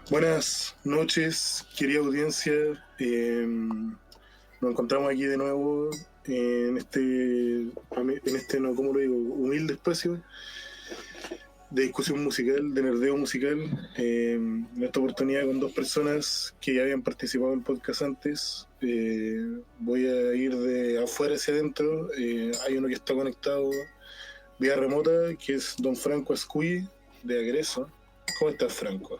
Buenas noches, querida audiencia. Nos encontramos aquí de nuevo no, ¿cómo lo digo? Humilde espacio de discusión musical, de nerdeo musical. En esta oportunidad con dos personas que ya habían participado en el podcast antes. Voy a ir de afuera hacia adentro. Hay uno que está conectado vía remota, que es don Franco Ascuy, de Agreso. ¿Cómo estás, Franco?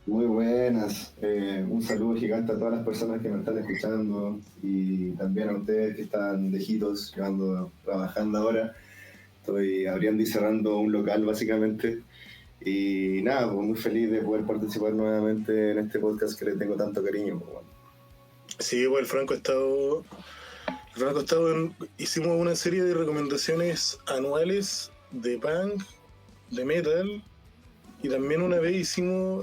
Muy buenas, un saludo gigante a todas las personas que me están escuchando y también a ustedes que están lejitos, yo ando trabajando ahora, estoy abriendo y cerrando un local básicamente y nada, pues muy feliz de poder participar nuevamente en este podcast que le tengo tanto cariño. Pues, bueno. Sí, pues hicimos una serie de recomendaciones anuales de punk, de metal, y también una vez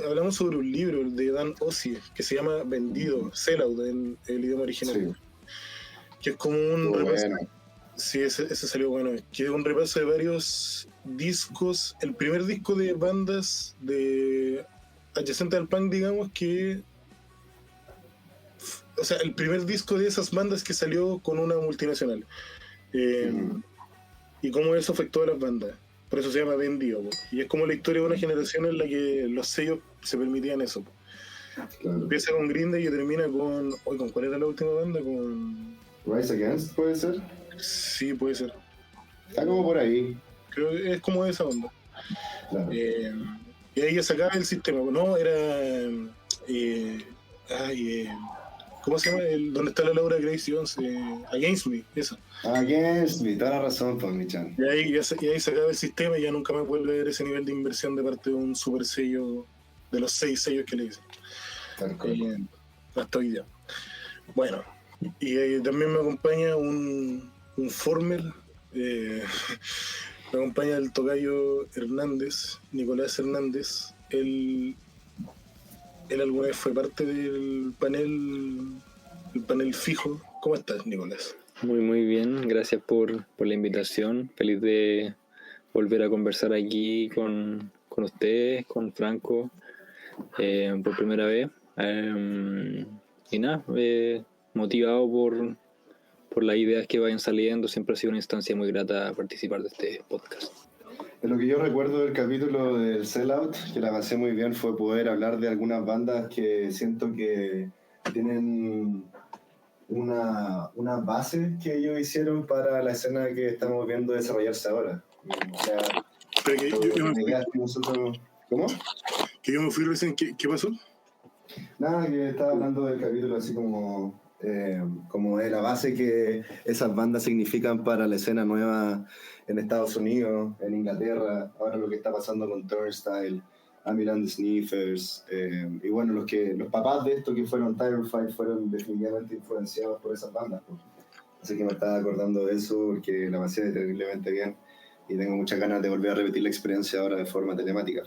hablamos sobre un libro de Dan Ozzie que se llama Vendido, Sellout en el idioma original, Sí. Que es como un repaso. Bueno. Sí, ese salió bueno, que es un repaso de varios discos, el primer disco de bandas de adyacente al punk, digamos, o sea, el primer disco de esas bandas que salió con una multinacional. Y cómo eso afectó a las bandas. Por eso se llama Vendido. Y es como la historia de una generación en la que los sellos se permitían eso. Claro. Empieza con Green Day y termina con... ¿Con cuál era la última banda? Con... Rise Against, ¿puede ser? Sí, puede ser. Está como por ahí. Creo que es como de esa banda. Claro. Y ahí ya sacaba el sistema. No, era... ¿cómo se llama? ¿Dónde está la Laura Grace Jones? Against Me, eso. Against Me, toda la razón, pues, mi chan. Y ahí sacaba el sistema y ya nunca más vuelve a ver ese nivel de inversión de parte de un super sello, de los 6 sellos que le dicen. Hasta hoy día. Bueno, y también me acompaña un former, me acompaña el tocayo Hernández, Nicolás Hernández. Él alguna vez fue parte del panel fijo. ¿Cómo estás, Nicolás? Muy bien, gracias por la invitación. Feliz de volver a conversar aquí con ustedes, con Franco, por primera vez. Y nada, motivado por las ideas que vayan saliendo. Siempre ha sido una instancia muy grata participar de este podcast. Lo que yo recuerdo del capítulo del Sellout, que la pasé muy bien, fue poder hablar de algunas bandas que siento que tienen una base que ellos hicieron para la escena que estamos viendo desarrollarse ahora. O sea, ¿Cómo? Que yo me fui recién. ¿Qué pasó? Nada, que estaba hablando del capítulo así como de la base que esas bandas significan para la escena nueva en Estados Unidos, en Inglaterra, ahora lo que está pasando con Turnstile, Amyl and the Sniffers, y bueno, los papás de esto que fueron Tyrofight fueron definitivamente influenciados por esas bandas. Pues. Así que me estaba acordando de eso porque la pasé terriblemente bien y tengo muchas ganas de volver a repetir la experiencia ahora de forma telemática.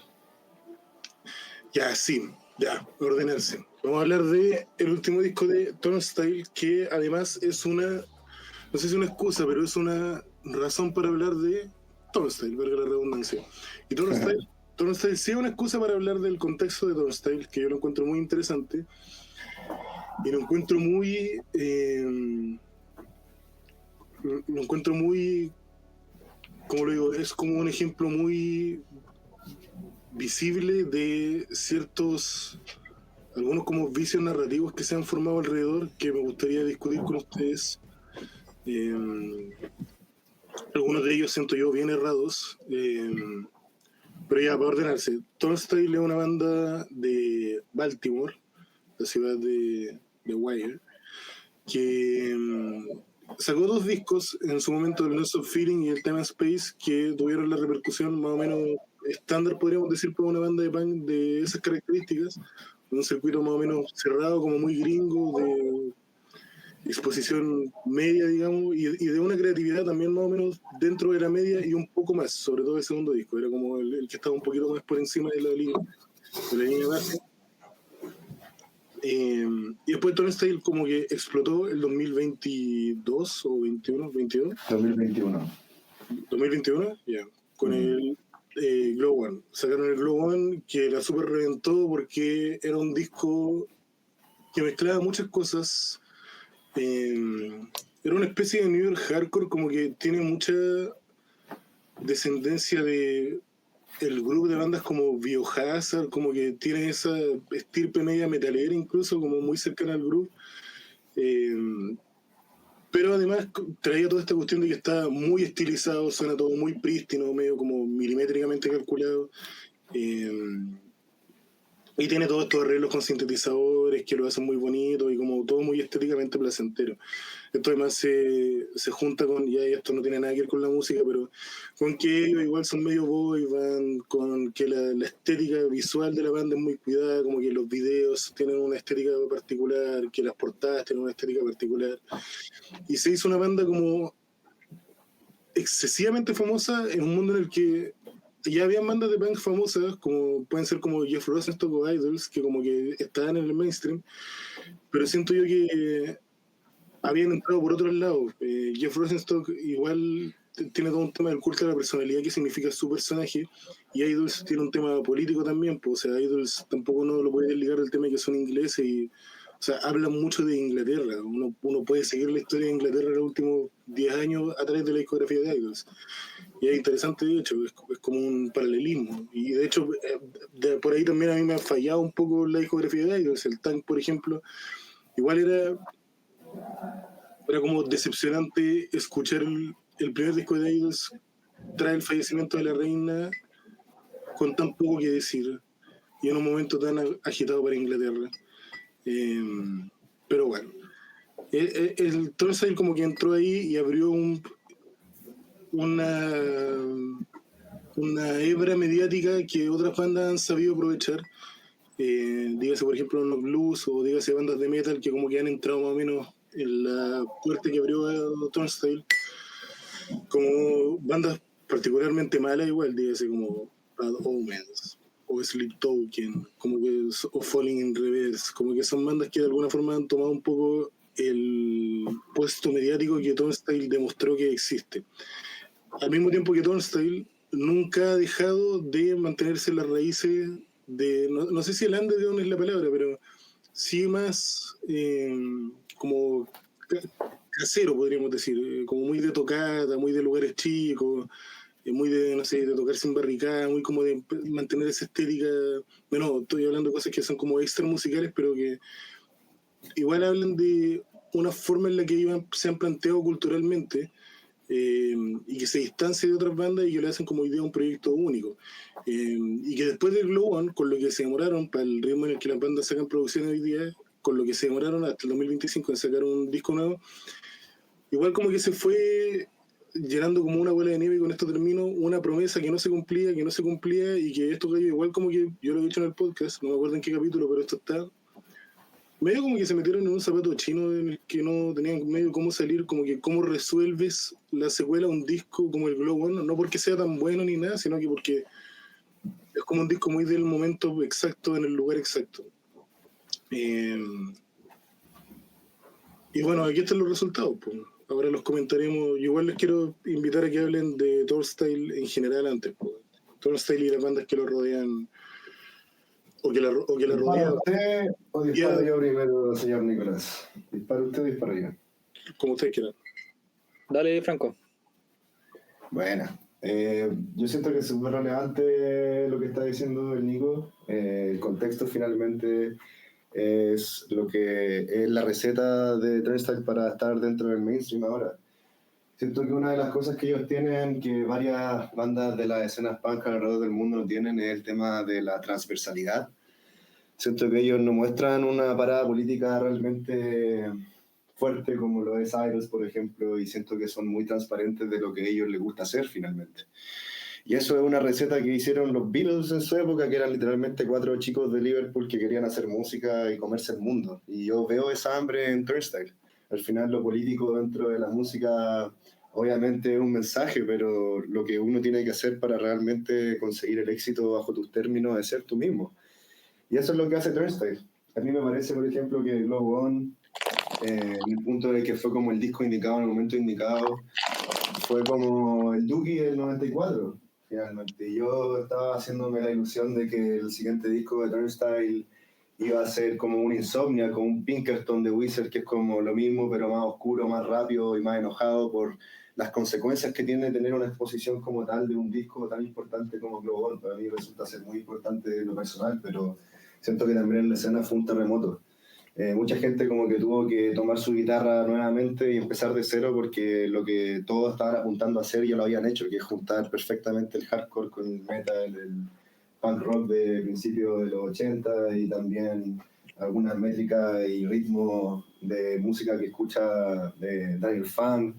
Ya, sí. Ya, ordenarse. Vamos a hablar de el último disco de Turnstile, que además es no sé si una excusa, pero es una razón para hablar de Turnstile, valga la redundancia. Y Turnstile sí es una excusa para hablar del contexto de Turnstile, que yo lo encuentro muy interesante. Y lo encuentro muy... como lo digo, es como un ejemplo muy visible de algunos como vicios narrativos que se han formado alrededor, que me gustaría discutir con ustedes. Algunos de ellos siento yo bien errados, pero ya para ordenarse. Turnstile es una banda de Baltimore, la ciudad de Wire, que sacó 2 discos en su momento, el Lost of Feeling y el Time and Space, que tuvieron la repercusión más o menos estándar, podríamos decir, para una banda de punk de esas características, un circuito más o menos cerrado, como muy gringo, de exposición media, digamos, y de una creatividad también más o menos dentro de la media y un poco más, sobre todo el segundo disco, era como el que estaba un poquito más por encima de la línea base. Y después Turnstile como que explotó el 2022 o 21, 22. 2021. 2021, ya. Con Glow One. Sacaron el Glow One, que la super reventó porque era un disco que mezclaba muchas cosas. Era una especie de New York hardcore, como que tiene mucha descendencia de el grupo de bandas como Biohazard, como que tiene esa estirpe media metalera, incluso como muy cercana al groove. Pero además traía toda esta cuestión de que está muy estilizado, suena todo muy prístino, medio como milimétricamente calculado. Y tiene todos estos arreglos con sintetizadores que lo hacen muy bonito y como todo muy estéticamente placentero. Esto además se junta con, ya esto no tiene nada que ver con la música, pero con que ellos igual son medio boy band, con que la estética visual de la banda es muy cuidada, como que los videos tienen una estética particular, que las portadas tienen una estética particular. Y se hizo una banda como excesivamente famosa en un mundo en el que ya habían bandas de punk famosas, como pueden ser como Jeff Rosenstock o Idols, que como que estaban en el mainstream, pero siento yo que habían entrado por otros lados. Jeff Rosenstock igual tiene todo un tema del culto a la personalidad que significa su personaje, y Idols tiene un tema político también, pues, o sea, Idols tampoco no lo puede ligar del tema de que son ingleses y, o sea, hablan mucho de Inglaterra. Uno puede seguir la historia de Inglaterra en los últimos 10 años a través de la discografía de Idols. Y es interesante, de hecho, es como un paralelismo. Y de hecho, por ahí también a mí me ha fallado un poco la discografía de Idols. El Tank, por ejemplo, igual era como decepcionante escuchar el primer disco de Idols tras el fallecimiento de la reina con tan poco que decir y en un momento tan agitado para Inglaterra. Pero bueno, el Turnstile como que entró ahí y abrió una hebra mediática que otras bandas han sabido aprovechar. Dígase por ejemplo los blues o dígase bandas de metal que como que han entrado más o menos en la puerta que abrió Turnstile, como bandas particularmente malas igual, dígase como Bad Omens o Sleep Token, como que, o Falling in Reverse, como que son bandas que de alguna forma han tomado un poco el puesto mediático que Turnstile demostró que existe. Al mismo tiempo que Turnstile nunca ha dejado de mantenerse en las raíces de, no sé si el underground es la palabra, pero sí más como casero, podríamos decir, como muy de tocata, muy de lugares chicos, muy de, no sé, de tocar sin barricada, muy como de mantener esa estética. Bueno, estoy hablando de cosas que son como extra musicales, pero que igual hablan de una forma en la que ellos se han planteado culturalmente, y que se distancia de otras bandas y que le hacen como idea un proyecto único. Y que después del Glow One, con lo que se demoraron para el ritmo en el que las bandas sacan producciones hoy día, con lo que se demoraron hasta el 2025 en sacar un disco nuevo, igual como que se fue llenando como una bola de nieve, y con esto termino, una promesa que no se cumplía, y que esto cayó igual como que yo lo he dicho en el podcast, no me acuerdo en qué capítulo, pero esto está medio como que se metieron en un zapato chino en el que no tenían medio cómo salir, como que cómo resuelves la secuela a un disco como el Glow One, no porque sea tan bueno ni nada, sino que porque es como un disco muy del momento exacto, en el lugar exacto. Y bueno, aquí están los resultados, pues. Ahora los comentaremos. Yo igual les quiero invitar a que hablen de Turnstile en general antes, pues. Turnstile y las bandas que lo rodean, o que la ¿Dispara rodean, usted o disparo yo primero, señor Nicolás? ¿Dispara usted o disparo yo? como ustedes quieran. Dale, Franco. Bueno, yo siento que es súper relevante lo que está diciendo el Nico. El contexto finalmente es lo que es la receta de Turnstile para estar dentro del mainstream ahora. Siento que una de las cosas que ellos tienen, que varias bandas de las escenas punk alrededor del mundo no tienen, es el tema de la transversalidad. Siento que ellos no muestran una parada política realmente fuerte como lo es Idols, por ejemplo, y siento que son muy transparentes de lo que a ellos les gusta hacer finalmente. Y eso es una receta que hicieron los Beatles en su época, que eran literalmente 4 chicos de Liverpool que querían hacer música y comerse el mundo. Y yo veo esa hambre en Turnstile. Al final lo político dentro de la música obviamente es un mensaje, pero lo que uno tiene que hacer para realmente conseguir el éxito bajo tus términos es ser tú mismo. Y eso es lo que hace Turnstile. A mí me parece, por ejemplo, que Glow One, en el punto de que fue como el disco indicado en el momento indicado, fue como el Dookie del 94. finalmente. Y yo estaba haciéndome la ilusión de que el siguiente disco de Turnstile iba a ser como un Insomnia, como un Pinkerton de Wizard, que es como lo mismo, pero más oscuro, más rápido y más enojado por las consecuencias que tiene tener una exposición como tal de un disco tan importante como Global. Para mí resulta ser muy importante en lo personal, pero siento que también en la escena fue un terremoto. Mucha gente como que tuvo que tomar su guitarra nuevamente y empezar de cero porque lo que todos estaban apuntando a hacer ya lo habían hecho, que es juntar perfectamente el hardcore con el metal, el punk rock de principios de los 80 y también algunas métricas y ritmos de música que escucha de Daniel Funk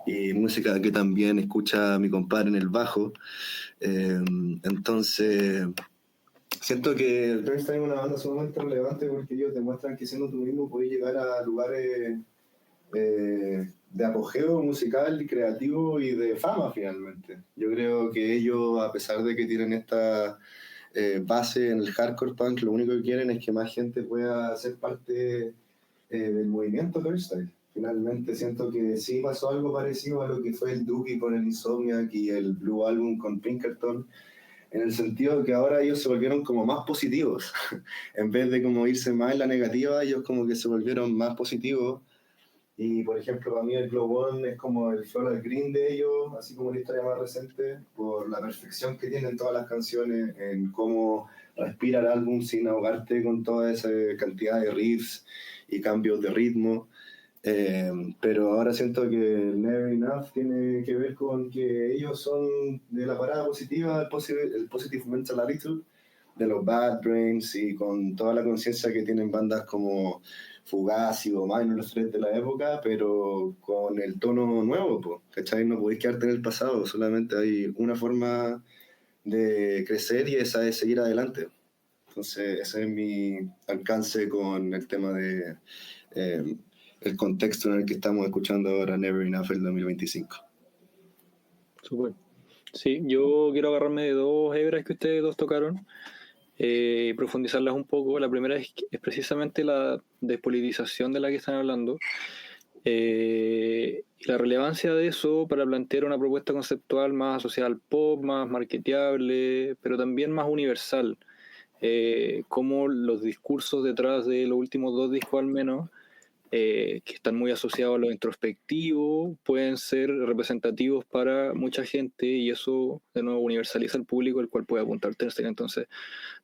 y música que también escucha mi compadre en el bajo. Entonces... Siento que Turnstile es una banda sumamente relevante porque ellos demuestran que siendo tú mismo puedes llegar a lugares de apogeo musical, creativo y de fama finalmente. Yo creo que ellos, a pesar de que tienen esta base en el hardcore punk, lo único que quieren es que más gente pueda ser parte del movimiento Turnstile. Finalmente siento que sí pasó algo parecido a lo que fue el Dookie con el Insomniac y el Blue Album con Pinkerton, en el sentido de que ahora ellos se volvieron como más positivos. En vez de como irse más en la negativa, ellos como que se volvieron más positivos. Y por ejemplo, para mí el Glow One es como el Floral Green de ellos, así como la historia más reciente, por la perfección que tienen todas las canciones, en cómo respira el álbum sin ahogarte con toda esa cantidad de riffs y cambios de ritmo. Pero ahora siento que Never Enough tiene que ver con que ellos son de la parada positiva, el positive mental attitude, de los Bad Brains y con toda la conciencia que tienen bandas como Fugazi o Minor, los tres de la época, pero con el tono nuevo, po, ¿cachai? No podéis quedarte en el pasado, solamente hay una forma de crecer y esa es seguir adelante. Entonces ese es mi alcance con el tema de... el contexto en el que estamos escuchando ahora Never Enough el 2025. Súper. Sí, yo quiero agarrarme de dos hebras que ustedes dos tocaron y profundizarlas un poco. La primera es precisamente la despolitización de la que están hablando y la relevancia de eso para plantear una propuesta conceptual más asociada al pop, más marketeable, pero también más universal. Cómo los discursos detrás de los últimos dos discos al menos que están muy asociados a lo introspectivo, pueden ser representativos para mucha gente y eso de nuevo universaliza el público al cual puede apuntar Turnstile. Entonces,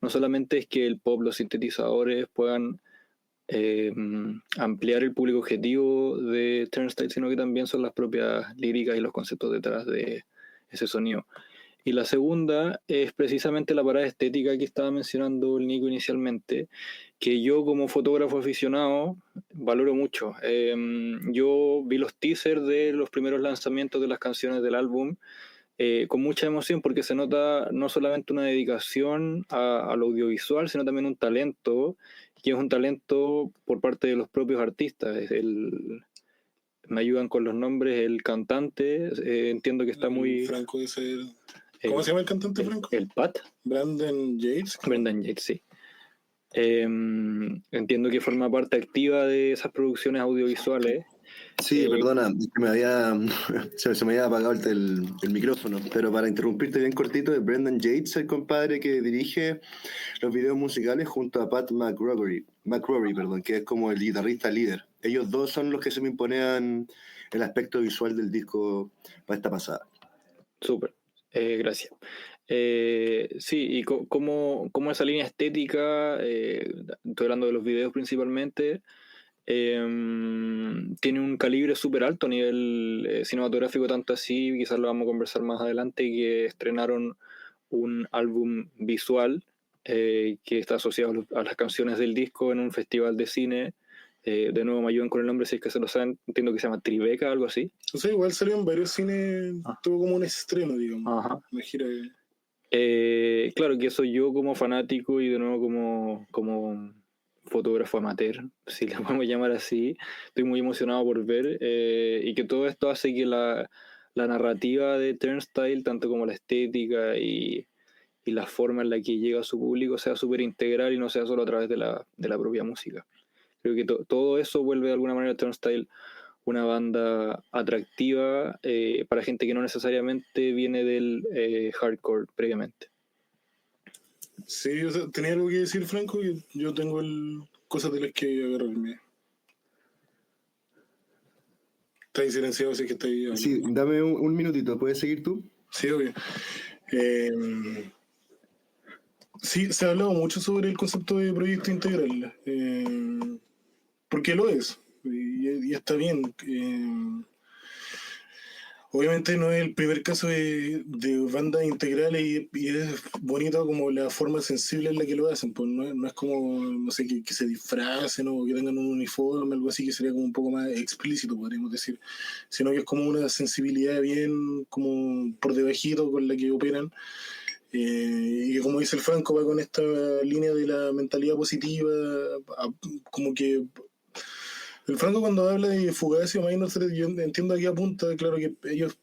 no solamente es que el pop, los sintetizadores puedan ampliar el público objetivo de Turnstile, sino que también son las propias líricas y los conceptos detrás de ese sonido. Y la segunda es precisamente la parada estética que estaba mencionando el Nico inicialmente, que yo como fotógrafo aficionado valoro mucho. Yo vi los teasers de los primeros lanzamientos de las canciones del álbum con mucha emoción porque se nota no solamente una dedicación al audiovisual, sino también un talento, que es un talento por parte de los propios artistas. Me ayudan con los nombres, el cantante, entiendo que está muy... Franco ese... ¿Cómo se llama el cantante, Franco? El Pat. Brandon Yates. Brendan Yates, sí. Entiendo que forma parte activa de esas producciones audiovisuales. Sí, perdona, se me había apagado el micrófono, pero para interrumpirte bien cortito, es Brendan Yates, el compadre que dirige los videos musicales junto a Pat McCrory, que es como el guitarrista líder. Ellos dos son los que se me imponían el aspecto visual del disco para esta pasada. Súper, gracias. Sí, y como esa línea estética, estoy hablando de los videos principalmente, tiene un calibre súper alto a nivel cinematográfico, tanto así, quizás lo vamos a conversar más adelante, que estrenaron un álbum visual que está asociado a las canciones del disco en un festival de cine. De nuevo me ayudan con el nombre si es que se lo saben, entiendo que se llama Tribeca, algo así. O sea, igual salió en varios cines, tuvo como un estreno, digamos. Ajá. Una gira de... Claro que soy yo como fanático y de nuevo como fotógrafo amateur, si le podemos llamar así. Estoy muy emocionado por ver y que todo esto hace que la narrativa de Turnstile, tanto como la estética y la forma en la que llega a su público, sea súper integral y no sea solo a través de la propia música. Creo que todo eso vuelve de alguna manera a Turnstile una banda atractiva para gente que no necesariamente viene del hardcore previamente. Sí, o sea, tenía algo que decir, Franco, y yo tengo cosas de las que agarrarme. Está ahí silenciado, así que está ahí hablando. Sí, dame un minutito, ¿puedes seguir tú? Sí, obvio. Sí, se ha hablado mucho sobre el concepto de proyecto integral, porque lo es, y está bien. Obviamente no es el primer caso de bandas integrales y es bonito como la forma sensible en la que lo hacen, pues no es como, no sé, que se disfracen o que tengan un uniforme, algo así que sería como un poco más explícito, podríamos decir, sino que es como una sensibilidad bien como por debajito con la que operan. Y que como dice el Franco va con esta línea de la mentalidad positiva, como que el Franco cuando habla de Fugazi o Minor Threat, yo entiendo a qué apunta, claro que ellos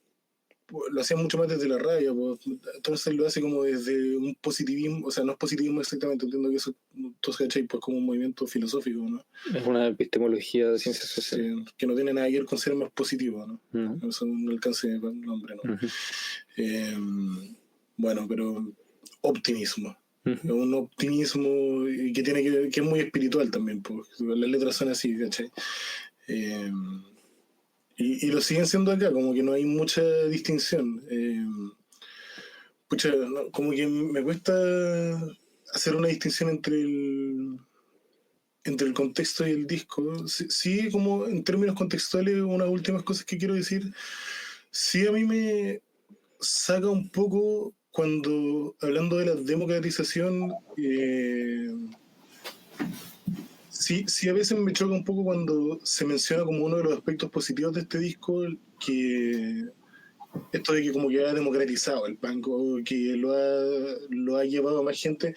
lo hacían mucho más desde la rabia, pues, entonces lo hace como desde un positivismo, o sea, no es positivismo exactamente, entiendo que eso, entonces, ¿cachai? Pues como un movimiento filosófico, ¿no? Es una epistemología de ciencias sociales. Sí, que no tiene nada que ver con ser más positivo, ¿no? No. Eso no alcance el nombre, ¿no? Uh-huh. Bueno, pero optimismo. Uh-huh. Un optimismo que tiene que es muy espiritual también, pues las letras son así, ¿cachai? Y lo siguen siendo acá, como que no hay mucha distinción. Pucha, no, como que me cuesta hacer una distinción entre el contexto y el disco. Sí, sí, como en términos contextuales, unas últimas cosas que quiero decir. Sí, a mí me saca un poco cuando, hablando de la democratización, sí, a veces me choca un poco cuando se menciona como uno de los aspectos positivos de este disco, que esto de que como que ha democratizado el punk o que lo ha llevado a más gente,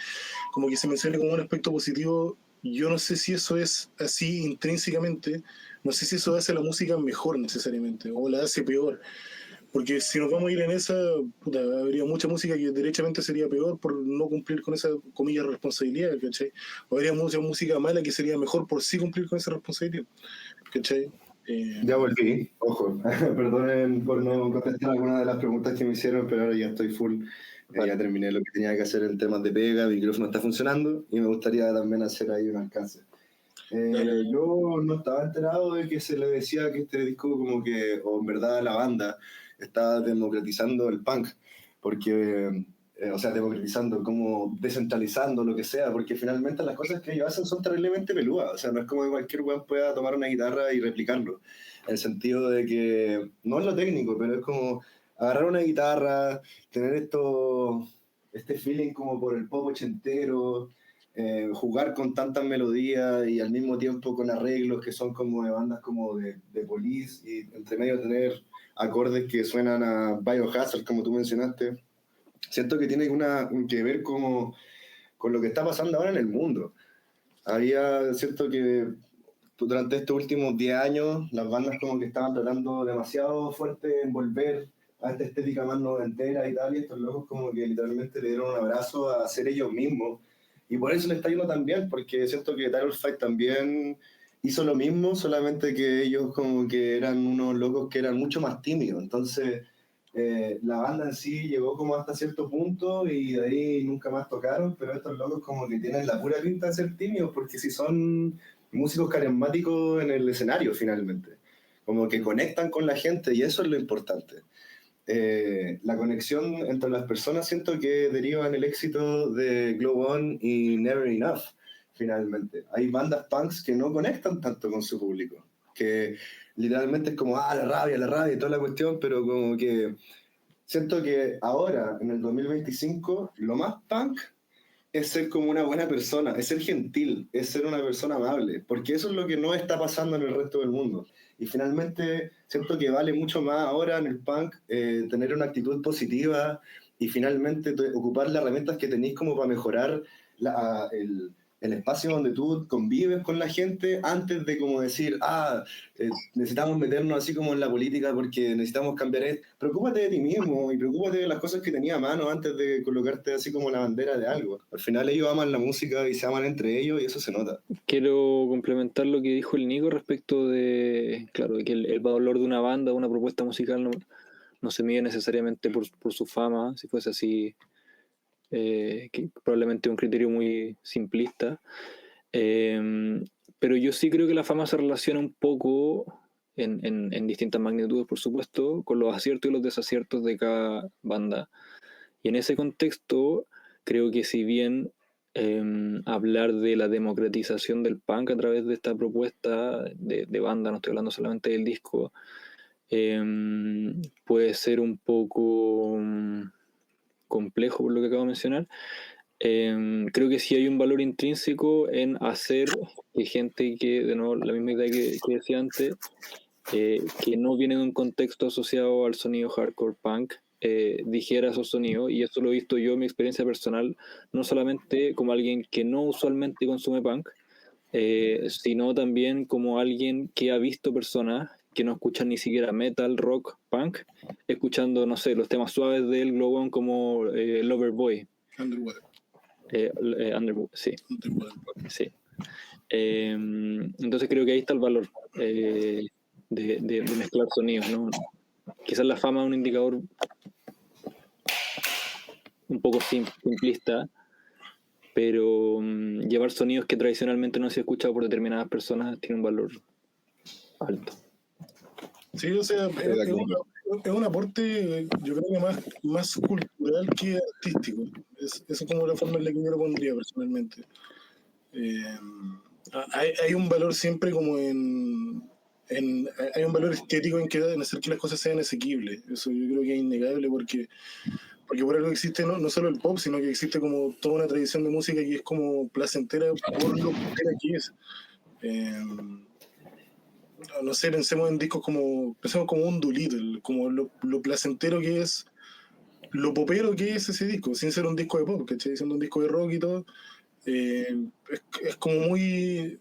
como que se menciona como un aspecto positivo. Yo no sé si eso es así intrínsecamente, no sé si eso hace la música mejor necesariamente o la hace peor. Porque si nos vamos a ir en esa, puta, habría mucha música que derechamente sería peor por no cumplir con esa, comillas, responsabilidad, ¿cachai? O habría mucha música mala que sería mejor por sí cumplir con esa responsabilidad, ¿cachai? Ya volví, ojo, perdonen por no contestar alguna de las preguntas que me hicieron, pero ahora ya estoy full. Vale. Ya terminé lo que tenía que hacer en temas de pega, el micrófono está funcionando y me gustaría también hacer ahí un alcance. Yo no estaba enterado de que se le decía que este disco como que, o en verdad la banda, está democratizando el punk, porque, o sea, democratizando, como descentralizando lo que sea, porque finalmente las cosas que ellos hacen son terriblemente peludas, o sea, no es como que cualquier weón pueda tomar una guitarra y replicarlo, en el sentido de que, no es lo técnico, pero es como agarrar una guitarra, tener este feeling como por el pop ochentero, jugar con tantas melodías y al mismo tiempo con arreglos que son como de bandas como de Police y entre medio tener acordes que suenan a Biohazard, como tú mencionaste. Siento que tiene que ver con lo que está pasando ahora en el mundo. Siento que durante estos últimos 10 años las bandas como que estaban tratando demasiado fuerte en volver a esta estética más noventera y tal, y estos locos como que literalmente le dieron un abrazo a ser ellos mismos. Y por eso le está yendo tan bien, porque siento que Tyler Fight también hizo lo mismo, solamente que ellos como que eran unos locos que eran mucho más tímidos. Entonces, la banda en sí llegó como hasta cierto punto y de ahí nunca más tocaron, pero estos locos como que tienen la pura pinta de ser tímidos, porque si son músicos carismáticos en el escenario finalmente, como que conectan con la gente y eso es lo importante. La conexión entre las personas siento que deriva en el éxito de Glow On y Never Enough, finalmente. Hay bandas punks que no conectan tanto con su público, que literalmente es como, la rabia y toda la cuestión, pero como que siento que ahora, en el 2025, lo más punk es ser como una buena persona, es ser gentil, es ser una persona amable, porque eso es lo que no está pasando en el resto del mundo. Y finalmente siento que vale mucho más ahora en el punk tener una actitud positiva y finalmente ocupar las herramientas que tenéis como para mejorar el espacio donde tú convives con la gente antes de como decir, necesitamos meternos así como en la política porque necesitamos cambiar esto. Preocúpate de ti mismo y preocúpate de las cosas que tenía a mano antes de colocarte así como la bandera de algo. Al final ellos aman la música y se aman entre ellos y eso se nota. Quiero complementar lo que dijo el Nico respecto de, claro, de que el valor de una banda, de una propuesta musical no se mide necesariamente por su fama, si fuese así, que probablemente es un criterio muy simplista. Pero yo sí creo que la fama se relaciona un poco, en distintas magnitudes, por supuesto, con los aciertos y los desaciertos de cada banda. Y en ese contexto, creo que si bien hablar de la democratización del punk a través de esta propuesta de banda, no estoy hablando solamente del disco, puede ser un poco complejo por lo que acabo de mencionar. Creo que sí hay un valor intrínseco en hacer que gente que, de nuevo, la misma idea que decía antes, que no viene de un contexto asociado al sonido hardcore punk, dijera esos sonidos, y eso lo he visto yo en mi experiencia personal, no solamente como alguien que no usualmente consume punk, sino también como alguien que ha visto personas que no escuchan ni siquiera metal, rock, punk, escuchando, no sé, los temas suaves del Glowon como Loverboy. Underwater. Sí. Underwater. Sí. Entonces creo que ahí está el valor de mezclar sonidos, ¿no? Quizás la fama es un indicador un poco simplista, pero llevar sonidos que tradicionalmente no se ha escuchado por determinadas personas tiene un valor alto. Sí, o sea, es un aporte, yo creo que más cultural que artístico. Esa es como la forma en la que yo lo pondría personalmente. Hay un valor siempre como hay un valor estético en hacer que las cosas sean asequibles. Eso yo creo que es innegable porque por algo existe no solo el pop, sino que existe como toda una tradición de música que es como placentera por lo que es. No sé, pensemos como un Doolittle, como lo placentero que es, lo popero que es ese disco, sin ser un disco de pop, ¿cachai? Siendo un disco de rock y todo, es como muy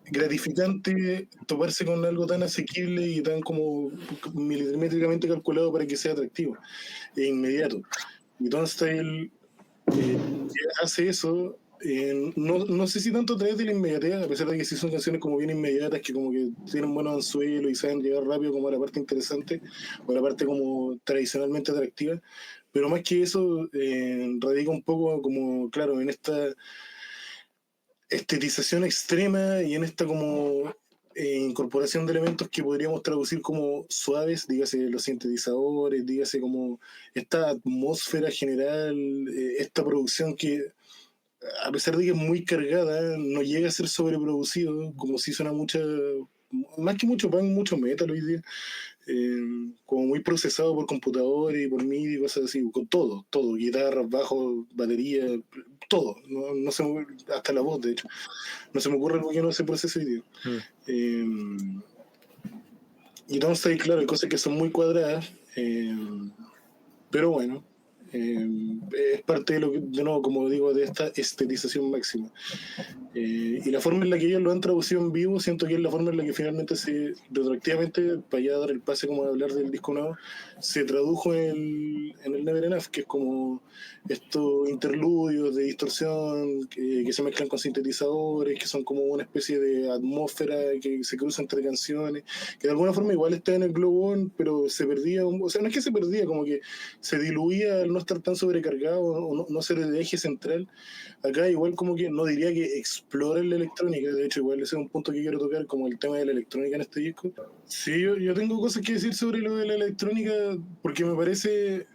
gratificante toparse con algo tan asequible y tan como milimétricamente calculado para que sea atractivo e inmediato. Y Don't Style hace eso, no sé si tanto a través de la inmediatez, a pesar de que sí son canciones como bien inmediatas, que como que tienen buenos anzuelos y saben llegar rápido como a la parte interesante o a la parte como tradicionalmente atractiva, pero más que eso radica un poco como, claro, en esta estetización extrema y en esta como incorporación de elementos que podríamos traducir como suaves, dígase los sintetizadores, dígase como esta atmósfera general, esta producción que a pesar de que es muy cargada, no llega a ser sobreproducido, como si suena más que mucho punk, mucho metal hoy día, como muy procesado por computadores y por MIDI y cosas así, con todo, guitarras, bajos, batería, todo, no se me, hasta la voz de hecho, no se me ocurre algo que no se procese hoy día. Y entonces, claro, hay cosas que son muy cuadradas, pero bueno, es parte de nuevo, como digo, de esta estetización máxima. Y la forma en la que ellos lo han traducido en vivo, siento que es la forma en la que finalmente retroactivamente, para ya dar el pase como de hablar del disco nuevo, se tradujo en el Never Enough, que es como estos interludios de distorsión que se mezclan con sintetizadores, que son como una especie de atmósfera que se cruza entre canciones, que de alguna forma igual está en el Glowon, pero se perdía, o sea, no es que se perdía, como que se diluía al no estar tan sobrecargado o no ser el eje central. Acá igual como que no diría que exploren la electrónica, de hecho igual ese es un punto que quiero tocar como el tema de la electrónica en este disco. Sí, yo tengo cosas que decir sobre lo de la electrónica porque me parece,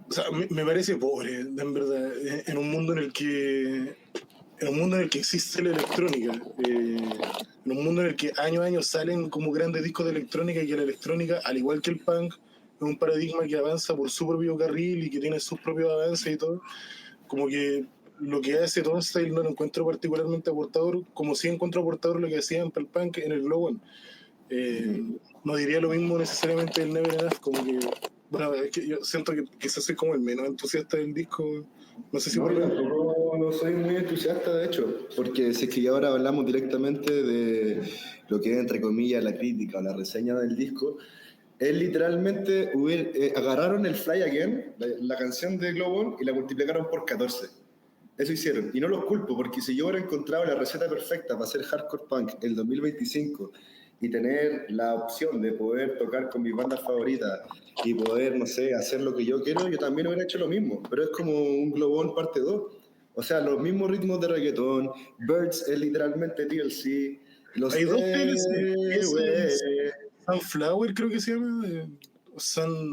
o sea, me parece pobre, en verdad, en un mundo en el que existe la electrónica, en un mundo en el que año a año salen como grandes discos de electrónica y que la electrónica, al igual que el punk, es un paradigma que avanza por su propio carril y que tiene sus propios avances y todo. Como que lo que hace Tom Style no lo encuentro particularmente aportador, como sí encuentro aportador lo que hacían para el punk en el Glowon. No diría lo mismo necesariamente del Never Enough, como que, bueno, es que yo siento que quizás soy como el menos entusiasta del disco, no sé si No, por yo la... tampoco no soy muy entusiasta, de hecho, porque si es que ya ahora hablamos directamente de lo que es, entre comillas, la crítica o la reseña del disco, es literalmente, agarraron el Fly Again, la canción de Glow On, y la multiplicaron por 14. Eso hicieron. Y no los culpo, porque si yo hubiera encontrado la receta perfecta para hacer hardcore punk el 2025 y tener la opción de poder tocar con mis bandas favoritas y poder, no sé, hacer lo que yo quiero, yo también hubiera hecho lo mismo. Pero es como un Glow On parte 2. O sea, los mismos ritmos de reggaetón, Birds es literalmente TLC, los Hay dos TLC. Ese güey. es Sunflower, creo que se llama.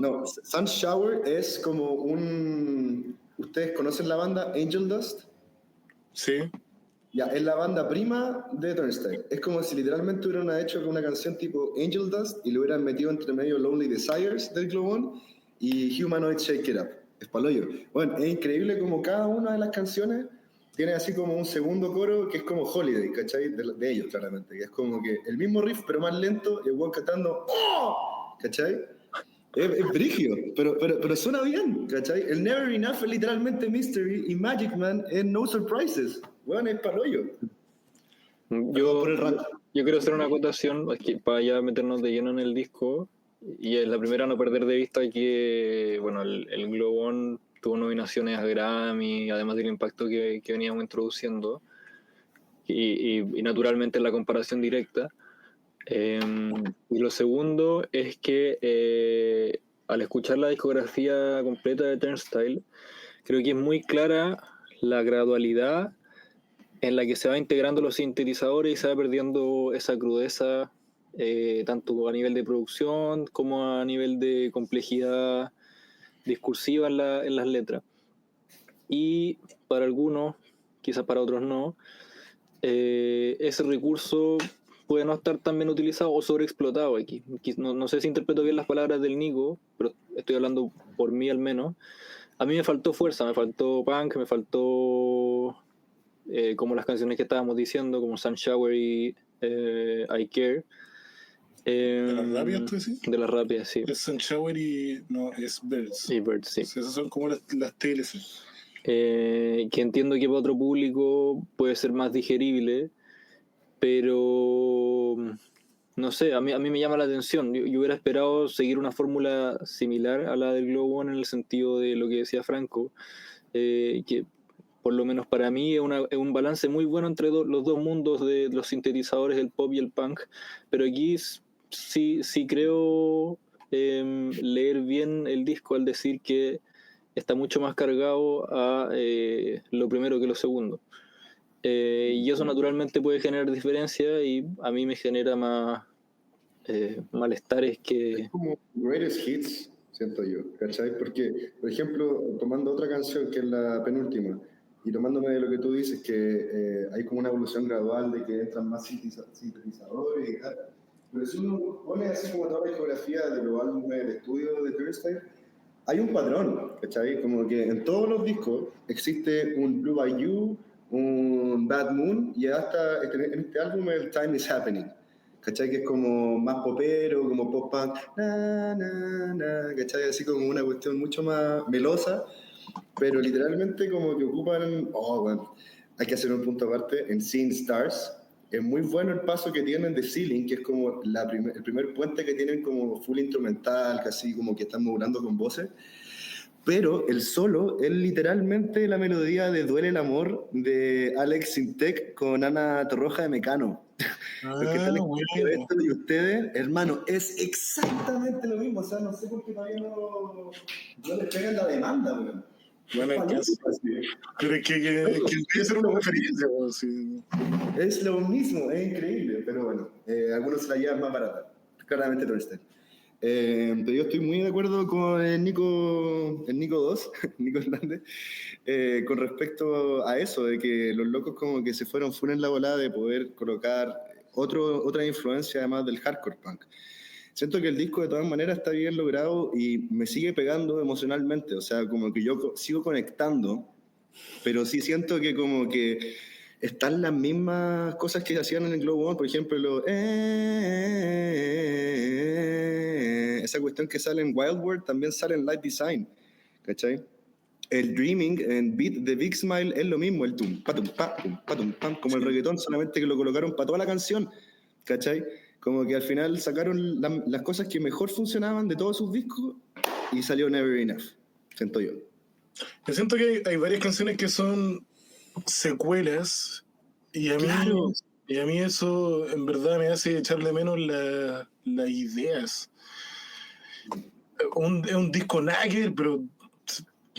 No, Sun Shower es como un... ¿Ustedes conocen la banda Angel Dust? Sí. Ya, es la banda prima de Turnstile. Es como si literalmente hubieran hecho una canción tipo Angel Dust y le hubieran metido entre medio Lonely Desires del Glow On y Humanoid Shake It Up. Es paloyo. Bueno, es increíble como cada una de las canciones tiene así como un segundo coro que es como Holiday, ¿cachai? De ellos, claramente. Que es como que el mismo riff, pero más lento, y el weón cantando ¡oh! ¿Cachai? Es brígido, pero suena bien, ¿cachai? El Never Enough es literalmente Mystery y Magic Man es No Surprises. Bueno, es paloyo. Yo quiero hacer una acotación aquí, para ya meternos de lleno en el disco. Y es la primera, no perder de vista que bueno, el Glow On tuvo nominaciones a Grammy, además del impacto que veníamos introduciendo. Y naturalmente la comparación directa. Y lo segundo es que al escuchar la discografía completa de Turnstile, creo que es muy clara la gradualidad en la que se va integrando los sintetizadores y se va perdiendo esa crudeza, tanto a nivel de producción como a nivel de complejidad discursiva en las letras. Y para algunos, quizás para otros no, ese recurso puede no estar tan bien utilizado o sobreexplotado aquí. No sé si interpreto bien las palabras del Nico, pero estoy hablando por mí al menos. A mí me faltó fuerza, me faltó punk, me faltó como las canciones que estábamos diciendo, como Sun Shower y I Care. ¿De las rápidas, tú decís? De las rápidas, sí. Es Sunshine y no, es Birds. Y Birds, sí. Esas son como las TLC. Que entiendo que para otro público puede ser más digerible, pero no sé, a mí me llama la atención. Yo hubiera esperado seguir una fórmula similar a la del Glow One en el sentido de lo que decía Franco, que por lo menos para mí es un balance muy bueno entre los dos mundos de los sintetizadores, el pop y el punk, pero aquí sí creo leer bien el disco al decir que está mucho más cargado a lo primero que lo segundo. Y eso naturalmente puede generar diferencias y a mí me genera más malestares que... Es como greatest hits, siento yo, ¿cachai? Porque, por ejemplo, tomando otra canción que es la penúltima, y tomándome de lo que tú dices, que hay como una evolución gradual de que entran más sintetizadores y tal. Pero si uno pone así como toda la geografía de los álbumes de estudio de Turnstile, hay un patrón, ¿cachai? Como que en todos los discos existe un Blue Bayou, un Bad Moon, y hasta en este álbum el Time is Happening, ¿cachai? Que es como más popero, como pop punk, ¿cachai? Así como una cuestión mucho más melosa, pero literalmente como que ocupan, bueno, hay que hacer un punto aparte, en Seeing Stars, es muy bueno el paso que tienen de Ceiling, que es como el primer puente que tienen como full instrumental, casi como que están modulando con voces, pero el solo es literalmente la melodía de Duele el Amor de Alex Sintek con Ana Torroja de Mecano. Los que están escuchando esto y ustedes, hermano, es exactamente lo mismo. O sea, no sé por qué todavía no les pegan la demanda, weón. Bueno, el caso. Pero es que debe ser una referencia. Sí. Es lo mismo, es increíble. Pero bueno, algunos se la llevan más barata. Claramente Turnstile. Pero yo estoy muy de acuerdo con el Nico 2, Nico Hernández, con respecto a eso, de que los locos como que se fueron full en la volada de poder colocar otra influencia además del hardcore punk. Siento que el disco de todas maneras está bien logrado y me sigue pegando emocionalmente, o sea, como que yo sigo conectando, pero sí siento que como que están las mismas cosas que hacían en el Glow On, por ejemplo, esa cuestión que sale en Wild World también sale en Light Design, ¿cachai? el Dreaming en beat de Big Smile es lo mismo, el tum, patum, pa, tum, patum, pam, como el reggaetón, solamente que lo colocaron para toda la canción, ¿cachai? Como que al final sacaron las cosas que mejor funcionaban de todos sus discos y salió Never Enough, siento yo. Yo siento que hay varias canciones que son secuelas y a Claro. mí, y a mí eso en verdad me hace echarle menos las ideas. Es un disco nada que ver, pero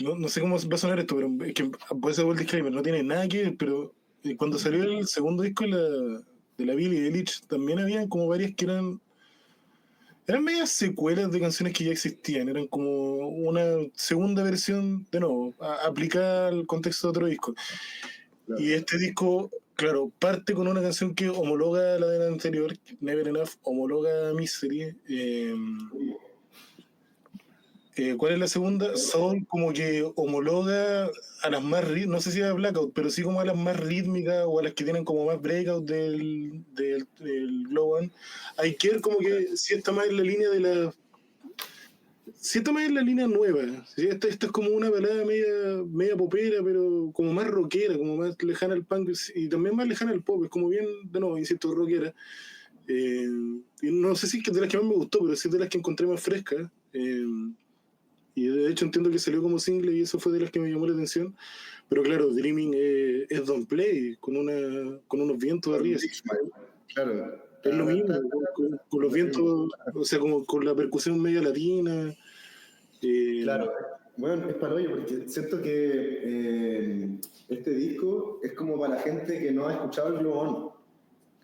no sé cómo va a sonar esto, pero es que puede ser el disclaimer, no tiene nada que ver, pero cuando salió el segundo disco de la Billie Eilish, también habían como varias que eran medias secuelas de canciones que ya existían, eran como una segunda versión, de nuevo, aplicada al contexto de otro disco. Claro. Y este disco, claro, parte con una canción que homologa a la de la anterior, Never Enough, homologa a Misery. ¿Cuál es la segunda? Soul, como que homologa a las más rítmicas, no sé si a Blackout, pero sí como a las más rítmicas o a las que tienen como más breakout del Glow One. Hay que ver como que si está más en la línea de la. Si está más en la línea nueva. Si esta es como una balada media popera, pero como más rockera, como más lejana al punk y también más lejana al pop. Es como bien, de nuevo, insisto, rockera. Y no sé si es que de las que más me gustó, pero sí de las que encontré más frescas. Y de hecho entiendo que salió como single y eso fue de las que me llamó la atención. Pero claro, Dreaming es Don't Play, con unos vientos arriba. Big Smile, claro. Es lo mismo, con los vientos, o sea, como con la percusión media latina. Claro, bueno, es para hoyo porque siento que este disco es como para la gente que no ha escuchado el Globón,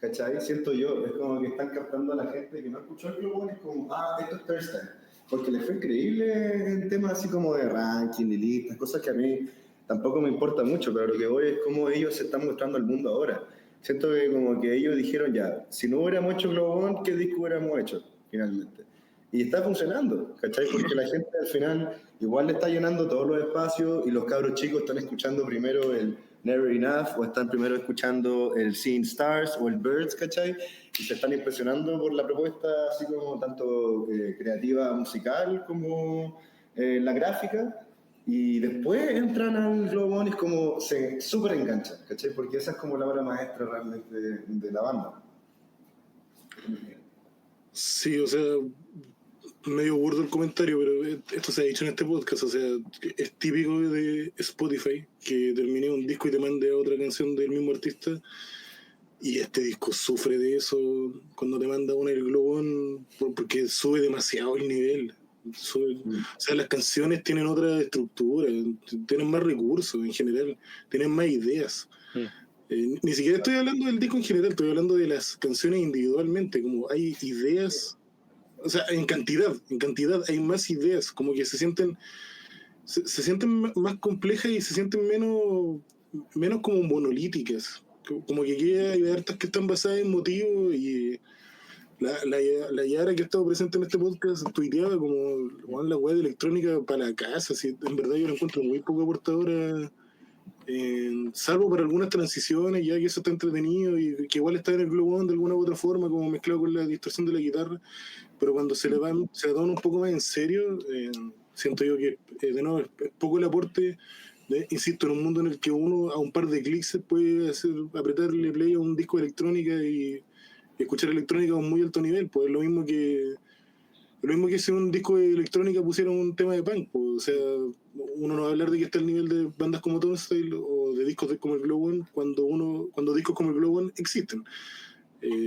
¿cachai? Siento yo, es como que están captando a la gente que no ha escuchado el Globón, es como, esto es Thursday, porque les fue increíble en temas así como de ranking y listas, cosas que a mí tampoco me importa mucho, pero lo que voy es cómo ellos se están mostrando al mundo ahora. Siento que como que ellos dijeron ya, si no hubiéramos hecho Globón, ¿qué disco hubiéramos hecho finalmente? Y está funcionando, ¿cachai? Porque la gente al final igual le está llenando todos los espacios y los cabros chicos están escuchando primero el Never Enough o están primero escuchando el Seeing Stars o el Birds, ¿cachai? Y se están impresionando por la propuesta así como tanto creativa musical como la gráfica. Y después entran al Globón y es como se súper enganchan, ¿cachai? Porque esa es como la obra maestra realmente de la banda. Sí, o sea, medio burdo el comentario, pero esto se ha dicho en este podcast, o sea, es típico de Spotify que termine un disco y te mande otra canción del mismo artista, y este disco sufre de eso cuando te manda una el Globón, porque sube demasiado el nivel. O sea, las canciones tienen otra estructura, tienen más recursos en general, tienen más ideas. Ni siquiera estoy hablando del disco en general, estoy hablando de las canciones individualmente, como hay ideas, o sea, en cantidad hay más ideas, como que se sienten más complejas y se sienten menos como monolíticas, como que aquí hay hartas que están basadas en motivos y la Yara que ha estado presente en este podcast tuiteaba como bueno, la web de electrónica para la casa, si en verdad yo la encuentro muy poco aportadora, salvo para algunas transiciones, ya que eso está entretenido y que igual está en el Globón de alguna u otra forma, como mezclado con la distorsión de la guitarra, pero cuando se la toman un poco más en serio, siento yo que de nuevo es poco el aporte, insisto, en un mundo en el que uno a un par de clics puede apretarle play a un disco de electrónica y escuchar electrónica a un muy alto nivel, pues es lo mismo que si un disco de electrónica pusiera un tema de punk, pues, o sea, uno no va a hablar de que está el nivel de bandas como Turnstile o de discos como el Glow One cuando discos como el Glow One existen.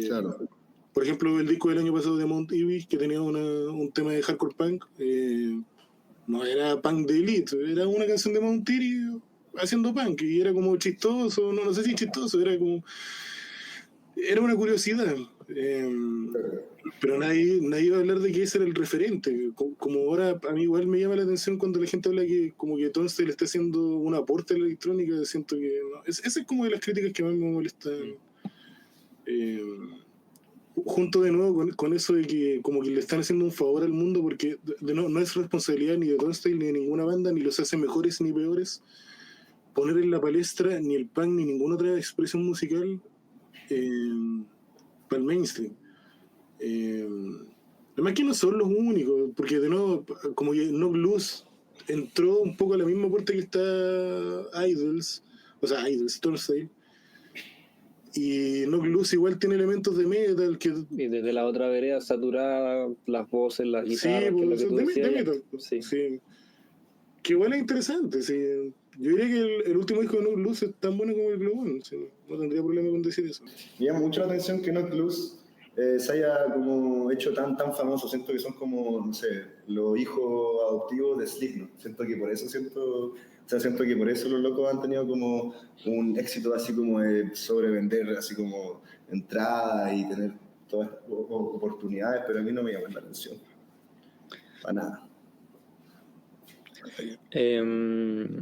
Claro. Por ejemplo, el disco del año pasado de Mount Ibis, que tenía un tema de hardcore punk, no era punk de elite, era una canción de Mount Ibis haciendo punk y era como chistoso, no sé si chistoso, era una curiosidad. Pero nadie va a hablar de que ese era el referente. Como ahora a mí igual me llama la atención cuando la gente habla que como que Tonste le está haciendo un aporte a la electrónica, siento que no. Esa es como de las críticas que más me molestan. Junto de nuevo con eso de que como que le están haciendo un favor al mundo porque no es responsabilidad ni de Tonste ni de ninguna banda, ni los hace mejores ni peores poner en la palestra ni el punk ni ninguna otra expresión musical para el mainstream. Además que no son los únicos, porque de nuevo, como que No Blues entró un poco a la misma puerta que está Idols, Turnstile. Y Knocked Loose igual tiene elementos de metal que... Y desde la otra vereda saturada, las voces, las guitarras, que es lo que tú de decías. metal. Sí. Que igual es interesante. Sí. Yo diría que el último disco de Knocked Loose es tan bueno como el Glow One. Sí. No tendría problema con decir eso. Me llama mucho la atención que Knocked Loose se haya como hecho tan famoso. Siento que son como, no sé, los hijos adoptivos de Slipknot. Siento que por eso los locos han tenido como un éxito así como de sobrevender, así como entrada y tener todas estas oportunidades, pero a mí no me llama la atención. Para nada.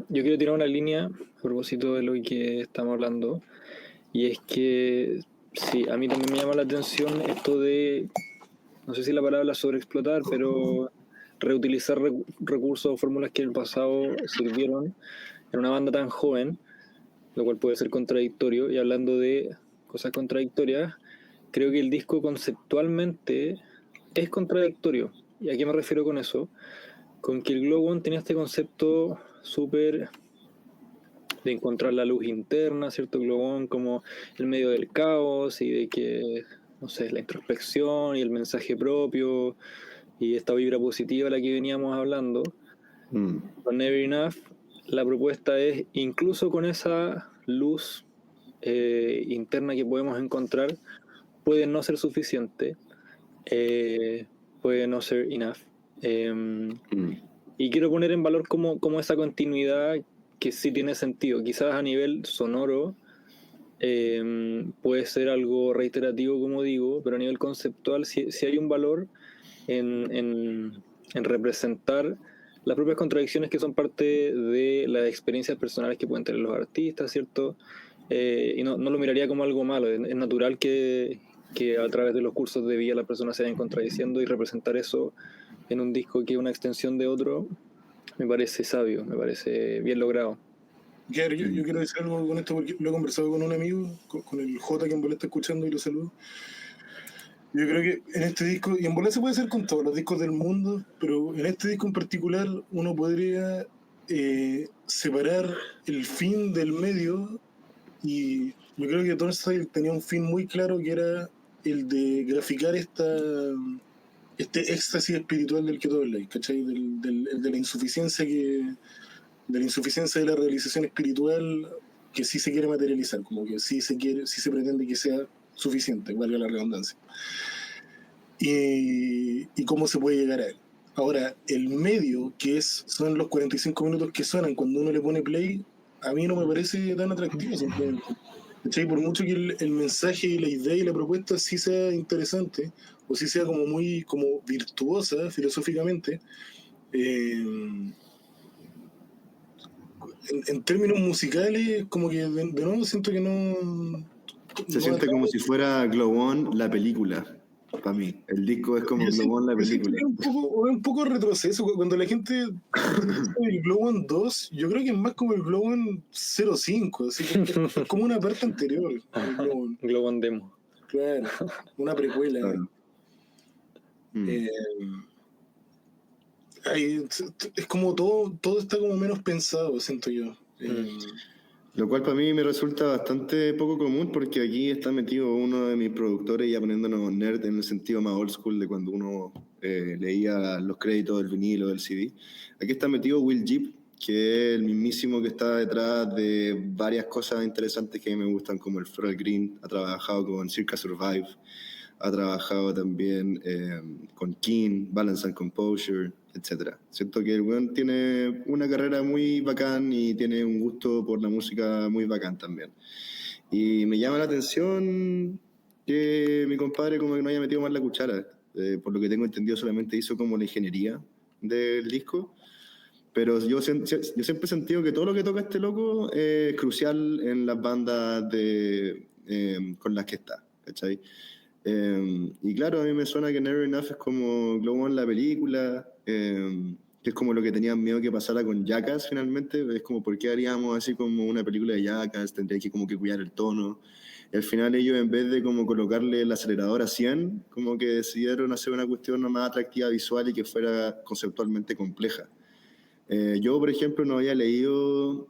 Yo quiero tirar una línea a propósito de lo que estamos hablando, y es que sí, a mí también me llama la atención esto de, no sé si la palabra es sobreexplotar, pero reutilizar recursos o fórmulas que en el pasado sirvieron en una banda tan joven, lo cual puede ser contradictorio. Y hablando de cosas contradictorias, creo que el disco conceptualmente es contradictorio. ¿Y a qué me refiero con eso? Con que el Glow One tenía este concepto súper de encontrar la luz interna, ¿cierto? Glow One como el medio del caos, y de que, no sé, la introspección y el mensaje propio y esta vibra positiva a la que veníamos hablando. Con Never Enough, la propuesta es, incluso con esa luz interna que podemos encontrar, puede no ser suficiente, puede no ser enough. Y quiero poner en valor como esa continuidad que sí tiene sentido. Quizás a nivel sonoro puede ser algo reiterativo, como digo, pero a nivel conceptual sí hay un valor en representar las propias contradicciones que son parte de las experiencias personales que pueden tener los artistas, ¿cierto? Y no lo miraría como algo malo. Es natural que a través de los cursos de vida las personas se vayan contradiciendo, y representar eso en un disco que es una extensión de otro me parece sabio, me parece bien logrado. Yo quiero decir algo con esto porque lo he conversado con un amigo, con el J, que en bola está escuchando, y lo saludo. Yo creo que en este disco, y en bola se puede hacer con todos los discos del mundo, pero en este disco en particular uno podría separar el fin del medio, y yo creo que Turnstile tenía un fin muy claro, que era el de graficar este éxtasis espiritual del que tú hablas, ¿cachai? De la insuficiencia de la realización espiritual, que sí se quiere materializar, como que sí se pretende que sea suficiente, valga la redundancia. Y cómo se puede llegar a él. Ahora, el medio, son los 45 minutos que suenan cuando uno le pone play, a mí no me parece tan atractivo, simplemente. ¿Cachai? Por mucho que el mensaje y la idea y la propuesta sí sea interesante, o sí sea como muy como virtuosa filosóficamente, en términos musicales, como que de nuevo siento que no... Se siente como si fuera Glow One la película, para mí. El disco es como Glow One la película. Es un poco retroceso. Cuando la gente el Glow One 2, yo creo que es más como el Glow One 05, así que es como una parte anterior al Glow One. Glow One Demo. Claro, una precuela. Claro. Es como todo está como menos pensado, siento yo. Lo cual para mí me resulta bastante poco común, porque aquí está metido uno de mis productores, ya poniéndonos nerd en el sentido más old school de cuando uno leía los créditos del vinilo, del CD. Aquí está metido Will Jeep, que es el mismísimo que está detrás de varias cosas interesantes que a mí me gustan, como el Floral Green. Ha trabajado con Circa Survive, ha trabajado también con King, Balance and Composure, etc. Siento que el weón tiene una carrera muy bacán y tiene un gusto por la música muy bacán también. Y me llama la atención que mi compadre como que no haya metido más la cuchara. Por lo que tengo entendido, solamente hizo como la ingeniería del disco. Pero yo siempre he sentido que todo lo que toca este loco es crucial en las bandas con las que está, ¿cachai? Y claro, a mí me suena que Never Enough es como Glow One la película, que es como lo que tenían miedo que pasara con Jackass finalmente. Es como, ¿por qué haríamos así como una película de Jackass? Tendría que como que cuidar el tono. Y al final ellos, en vez de como colocarle el acelerador a 100, como que decidieron hacer una cuestión más atractiva visual y que fuera conceptualmente compleja. Yo, por ejemplo, no había leído...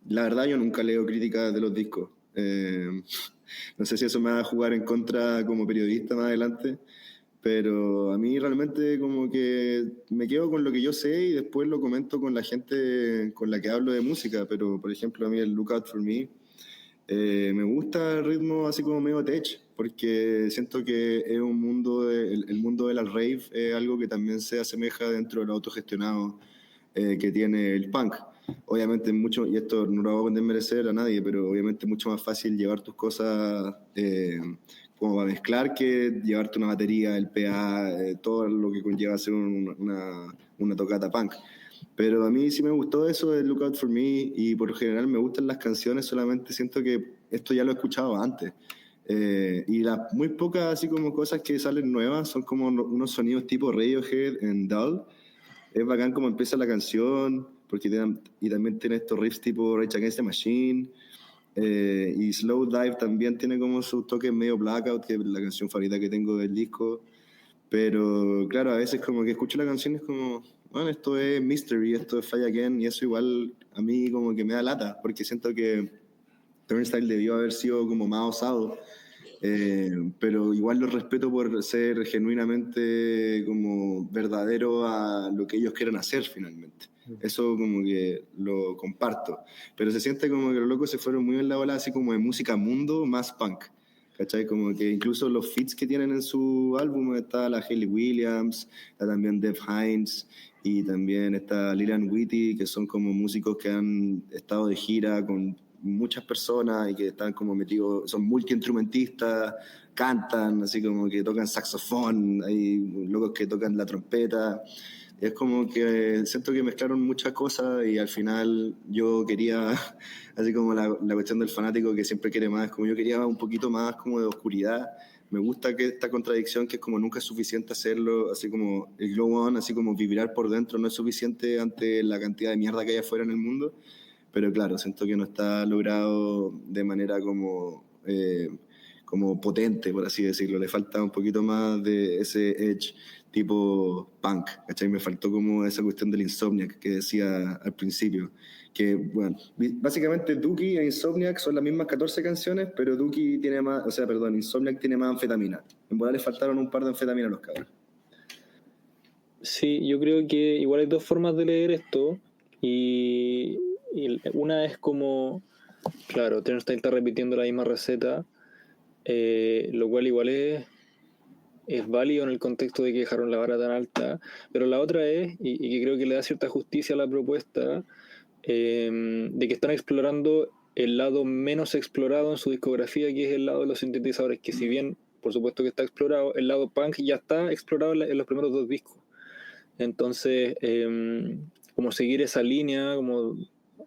La verdad, yo nunca leo críticas de los discos. No sé si eso me va a jugar en contra como periodista más adelante, pero a mí realmente como que me quedo con lo que yo sé y después lo comento con la gente con la que hablo de música. Pero, por ejemplo, a mí el Look Out For Me me gusta el ritmo así como medio tech, porque siento que es un mundo, el mundo de la rave es algo que también se asemeja dentro del autogestionado que tiene el punk. Obviamente mucho, y esto no lo hago a desmerecer a nadie, pero obviamente es mucho más fácil llevar tus cosas como a mezclar que llevarte una batería, el PA, todo lo que conlleva hacer una tocata punk. Pero a mí sí me gustó eso de Look Out For Me y por lo general me gustan las canciones, solamente siento que esto ya lo he escuchado antes. Y las muy pocas así como cosas que salen nuevas son como unos sonidos tipo Radiohead en Dull. Es bacán como empieza la canción, porque y también tiene estos riffs tipo Rage Against the Machine. Y Slow Dive también tiene como sus toques medio Blackout, que es la canción favorita que tengo del disco. Pero claro, a veces como que escucho la canción y es como, bueno, esto es Mystery, esto es Fly Again, y eso igual a mí como que me da lata, porque siento que Turnstile debió haber sido como más osado, pero igual lo respeto por ser genuinamente como verdadero a lo que ellos quieren hacer finalmente. Eso como que lo comparto, pero se siente como que los locos se fueron muy en la ola así como de música mundo más punk, ¿cachai? Como que incluso los feats que tienen en su álbum, está la Hayley Williams, está también Dev Hynes y también está Lilian Whitty, que son como músicos que han estado de gira con muchas personas y que están como metidos, son multiinstrumentistas, cantan, así como que tocan saxofón, hay locos que tocan la trompeta. Es como que siento que mezclaron muchas cosas y al final yo quería, así como la cuestión del fanático que siempre quiere más, como yo quería un poquito más como de oscuridad. Me gusta que esta contradicción que es como nunca es suficiente hacerlo, así como el glow on, así como vibrar por dentro no es suficiente ante la cantidad de mierda que hay afuera en el mundo. Pero claro, siento que no está logrado de manera como potente, por así decirlo. Le falta un poquito más de ese edge tipo punk, ¿cachai? Me faltó como esa cuestión del Insomniac que decía al principio. Que, bueno, básicamente Dookie e Insomniac son las mismas 14 canciones, pero Dookie tiene más, o sea, perdón, Insomniac tiene más anfetamina. En verdad le faltaron un par de anfetamina a los cabros. Sí, yo creo que igual hay dos formas de leer esto y una es como, claro, Turnstile está repitiendo la misma receta, lo cual igual es válido en el contexto de que dejaron la vara tan alta, pero la otra es, y que creo que le da cierta justicia a la propuesta, de que están explorando el lado menos explorado en su discografía, que es el lado de los sintetizadores, que si bien por supuesto que está explorado, el lado punk ya está explorado en los primeros dos discos. Entonces, como seguir esa línea, como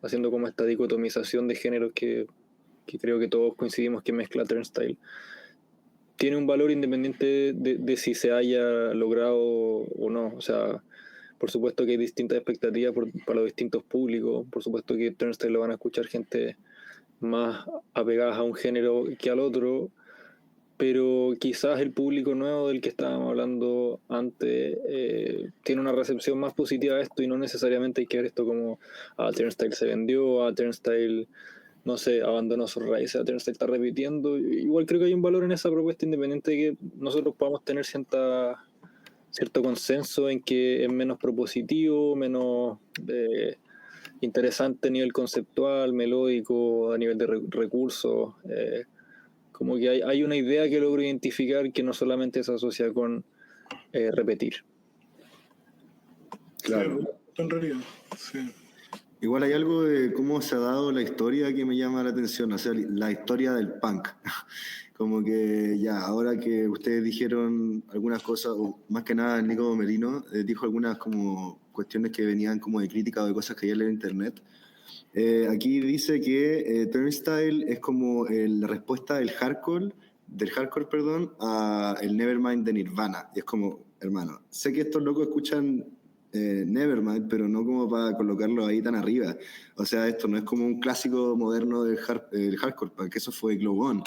haciendo como esta dicotomización de géneros que creo que todos coincidimos que mezcla Turnstile, tiene un valor independiente de si se haya logrado o no. O sea, por supuesto que hay distintas expectativas para los distintos públicos. Por supuesto que Turnstile lo van a escuchar gente más apegada a un género que al otro, pero quizás el público nuevo del que estábamos hablando antes tiene una recepción más positiva a esto y no necesariamente hay que ver esto como Turnstile se vendió, Turnstile, no sé, abandonó sus raíces, Turnstile está repitiendo. Igual creo que hay un valor en esa propuesta independiente de que nosotros podamos tener cierto consenso en que es menos propositivo, menos interesante a nivel conceptual, melódico, a nivel de recursos. Como que hay una idea que logro identificar que no solamente se asocia con repetir. Claro. En realidad, sí. Igual hay algo de cómo se ha dado la historia que me llama la atención, o sea, la historia del punk. Como que ya, ahora que ustedes dijeron algunas cosas, o más que nada Nico Merino dijo algunas como cuestiones que venían como de crítica o de cosas que ya leí en internet. Aquí dice que Turnstile es como la respuesta del hardcore, perdón, a el Nevermind de Nirvana. Y es como, hermano, sé que estos locos escuchan Nevermind, pero no como para colocarlo ahí tan arriba. O sea, esto no es como un clásico moderno del hardcore, porque eso fue Glow On.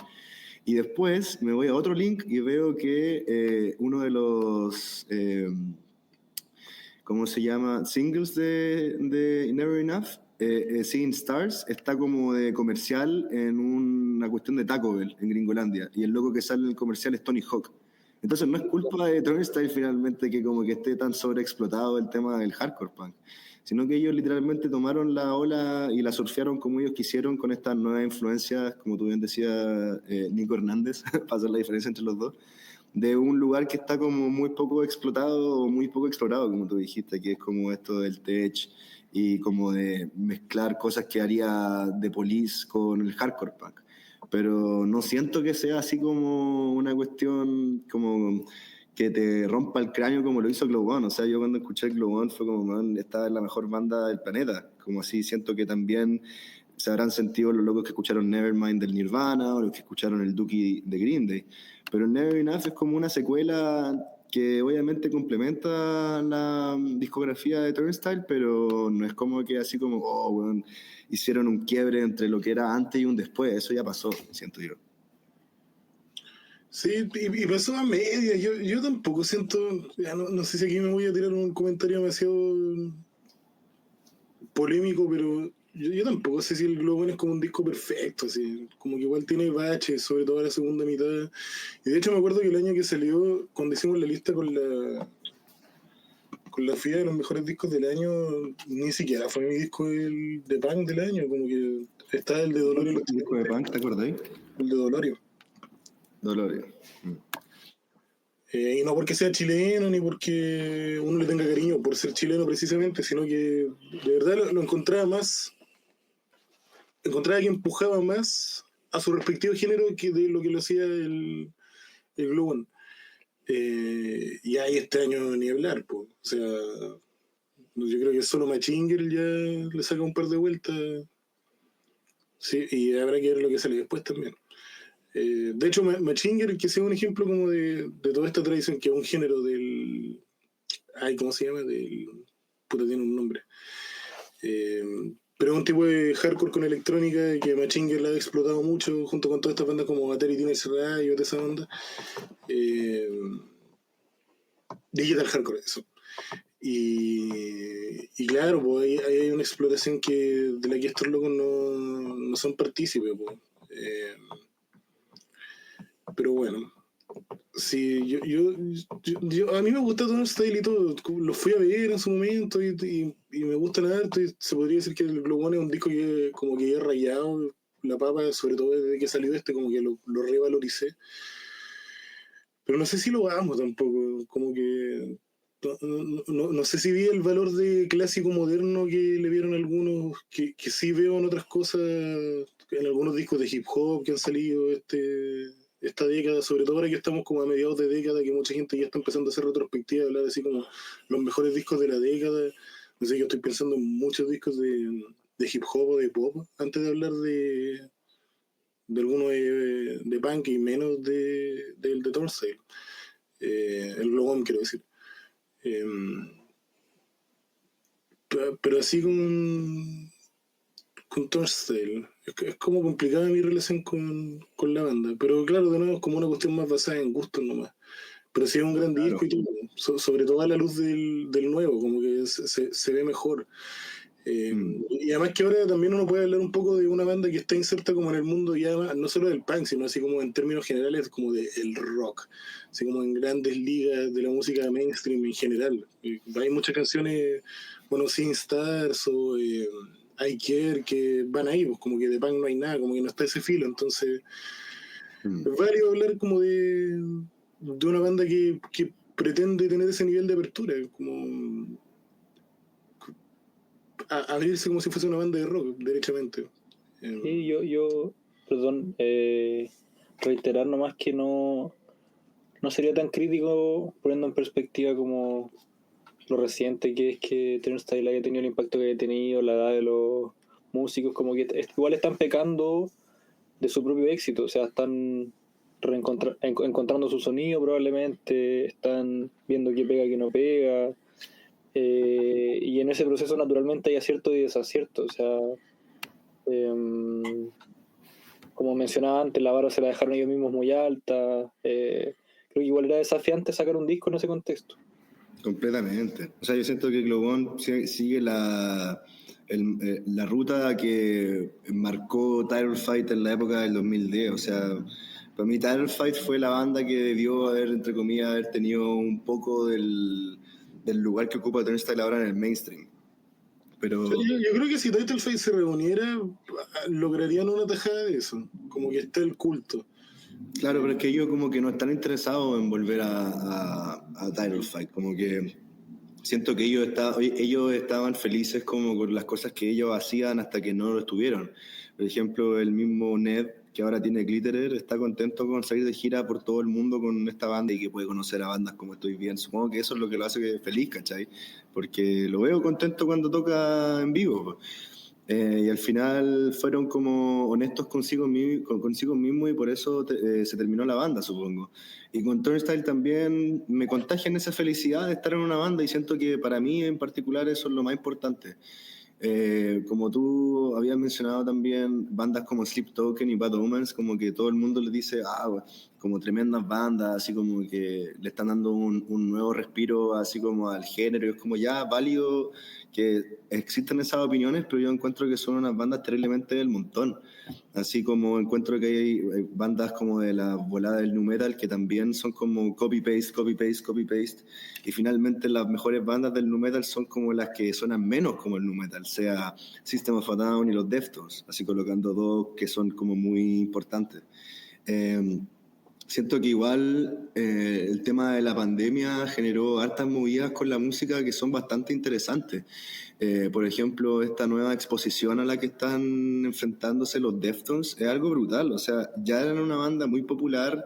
Y después me voy a otro link y veo que uno de los ¿cómo se llama? Singles de Never Enough, Seeing Stars, está como de comercial en una cuestión de Taco Bell en Gringolandia, y el loco que sale en el comercial es Tony Hawk. Entonces no es culpa de Turnstile finalmente que como que esté tan sobreexplotado el tema del hardcore punk, sino que ellos literalmente tomaron la ola y la surfearon como ellos quisieron con estas nuevas influencias, como tú bien decías, Nico Hernández, para hacer la diferencia entre los dos, de un lugar que está como muy poco explotado o muy poco explorado, como tú dijiste, que es como esto del tech y como de mezclar cosas que haría The Police con el hardcore punk. Pero no siento que sea así como una cuestión como que te rompa el cráneo como lo hizo Glow One. O sea, yo cuando escuché Glow One fue como, man, esta es la mejor banda del planeta. Como así siento que también se habrán sentido los locos que escucharon Nevermind del Nirvana o los que escucharon el Dookie de Green Day. Pero Never Enough es como una secuela que obviamente complementa la discografía de Turnstile, pero no es como que así como, oh, bueno, hicieron un quiebre entre lo que era antes y un después. Eso ya pasó, siento yo. Sí, y pasó a media. Yo tampoco siento, ya no sé si aquí me voy a tirar un comentario demasiado polémico, pero yo tampoco sé si el Globo es como un disco perfecto, así, como que igual tiene baches, sobre todo la segunda mitad. Y de hecho me acuerdo que el año que salió, cuando hicimos la lista con la FIA de los mejores discos del año, ni siquiera fue mi disco de punk del año, como que está el de Dolorio. ¿El disco de punk, te acordáis? El de Dolorio. Dolorio. Y no porque sea chileno, ni porque uno le tenga cariño por ser chileno precisamente, sino que de verdad lo encontraba que empujaba más a su respectivo género que de lo que lo hacía el Globo. Y ahí este año ni hablar, pues. O sea, yo creo que solo Machinger ya le saca un par de vueltas. Sí, y habrá que ver lo que sale después también. De hecho, Machinger, que sea un ejemplo como de toda esta tradición, que es un género del... Ay, ¿cómo se llama? Puta, tiene un nombre. Pero es un tipo de hardcore con electrónica que Machinger la ha explotado mucho junto con todas estas bandas como Atari Teenage Riot y toda esa banda. Digital hardcore, eso. Y claro, pues ahí hay una explotación de la que estos locos no son partícipes. Pues. Pero bueno, sí, a mí me gusta todo el style y todo. Lo fui a ver en su momento y me gustan harto. Y se podría decir que el Glow One es un disco que como que he rayado la papa, sobre todo desde que salió como que lo revaloricé. Pero no sé si lo amo tampoco, como que no sé si vi el valor de clásico moderno que le vieron algunos, que sí veo en otras cosas, en algunos discos de hip hop que han salido esta década, sobre todo ahora que estamos como a mediados de década, que mucha gente ya está empezando a hacer retrospectiva, hablar así como los mejores discos de la década. No sé, yo estoy pensando en muchos discos de hip hop o de pop, antes de hablar de alguno de punk y menos del de Turnstile. El Globón, quiero decir. Eh, pero así con Turnstile. Es como complicada mi relación con la banda. Pero claro, de nuevo es como una cuestión más basada en gustos nomás. Pero sí es un gran Claro. disco y todo. Sobre todo a la luz del nuevo, como que se ve mejor. Y además que ahora también uno puede hablar un poco de una banda que está inserta como en el mundo ya no solo del punk, sino así como en términos generales como del rock, así como en grandes ligas de la música mainstream en general. Hay muchas canciones, bueno, Sin Stars o I Care que van ahí, pues como que de punk no hay nada, como que no está ese filo, entonces es válido hablar como de una banda que pretende tener ese nivel de apertura, como abrirse como si fuese una banda de rock, derechamente. Sí, perdón, reiterar nomás que no sería tan crítico poniendo en perspectiva como lo reciente que es que Turnstile haya tenido el impacto que haya tenido, la edad de los músicos, como que igual están pecando de su propio éxito, o sea, están encontrando su sonido probablemente, están viendo qué pega, qué no pega, y en ese proceso naturalmente hay acierto y desacierto, o sea, como mencionaba antes, la vara se la dejaron ellos mismos muy alta, creo que igual era desafiante sacar un disco en ese contexto. Completamente. O sea, yo siento que Globón sigue la ruta que marcó Title Fight en la época del 2010. O sea, para mí Title Fight fue la banda que debió haber, entre comillas, haber tenido un poco del lugar que ocupa Turnstile ahora en el mainstream. Pero O sea, yo creo que si Title Fight se reuniera, lograrían una tajada de eso. Como que está el culto. claro, pero es que ellos como que no están interesados en volver a Title Fight. Como que siento que ellos estaban felices como con las cosas que ellos hacían hasta que no lo estuvieron. Por ejemplo, el mismo Ned, que ahora tiene Glitterer, está contento con salir de gira por todo el mundo con esta banda y que puede conocer a bandas como Estoy Bien. Supongo que eso es lo que lo hace feliz, ¿cachai? Porque lo veo contento cuando toca en vivo. Y al final fueron como honestos consigo mismo y por eso se terminó la banda, supongo. Y con Turnstile también me contagian esa felicidad de estar en una banda y siento que para mí en particular eso es lo más importante. Como tú habías mencionado también, bandas como Sleep Token y Bad Omens, como que todo el mundo les dice, como tremendas bandas, así como que le están dando un nuevo respiro así como al género, y es como ya válido que existen esas opiniones, pero yo encuentro que son unas bandas terriblemente del montón. Así como encuentro que hay bandas como de la volada del nu metal que también son como copy-paste, copy-paste, copy-paste. Y finalmente las mejores bandas del nu metal son como las que suenan menos como el nu metal, sea System of a Down y los Deftones, así colocando dos que son como muy importantes. Siento que igual el tema de la pandemia generó hartas movidas con la música que son bastante interesantes. Por ejemplo, esta nueva exposición a la que están enfrentándose los Deftones es algo brutal. O sea, ya eran una banda muy popular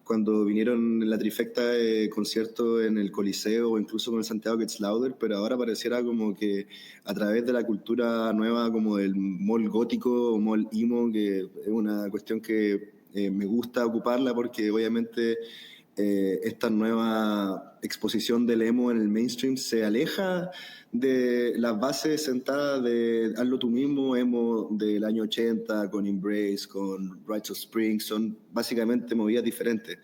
cuando vinieron en la trifecta de conciertos en el Coliseo o incluso con el Santiago Gets Louder, pero ahora pareciera como que a través de la cultura nueva como del mall gótico o mall emo, que es una cuestión que me gusta ocuparla porque obviamente esta nueva exposición del emo en el mainstream se aleja de las bases sentadas de hazlo tú mismo, emo del año 80, con Embrace, con Rites of Spring, son básicamente movidas diferentes,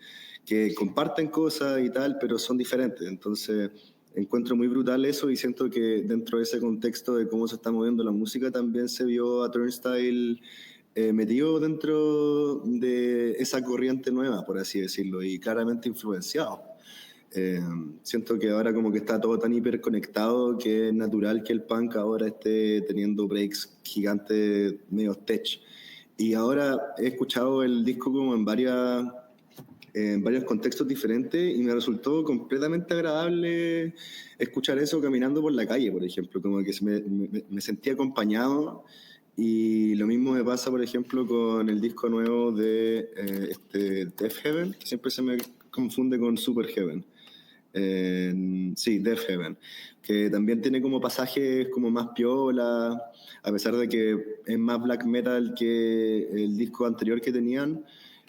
que comparten cosas y tal, pero son diferentes. Entonces encuentro muy brutal eso y siento que dentro de ese contexto de cómo se está moviendo la música también se vio a Turnstile metido dentro de esa corriente nueva, por así decirlo, y claramente influenciado. Siento que ahora como que está todo tan hiperconectado que es natural que el punk ahora esté teniendo breaks gigantes medio tech. Y ahora he escuchado el disco como en varios contextos diferentes y me resultó completamente agradable escuchar eso caminando por la calle, por ejemplo, como que me sentí acompañado. Y lo mismo me pasa, por ejemplo, con el disco nuevo de Death Heaven, que siempre se me confunde con Super Heaven. Sí, Death Heaven, que también tiene como pasajes como más piola, a pesar de que es más black metal que el disco anterior que tenían.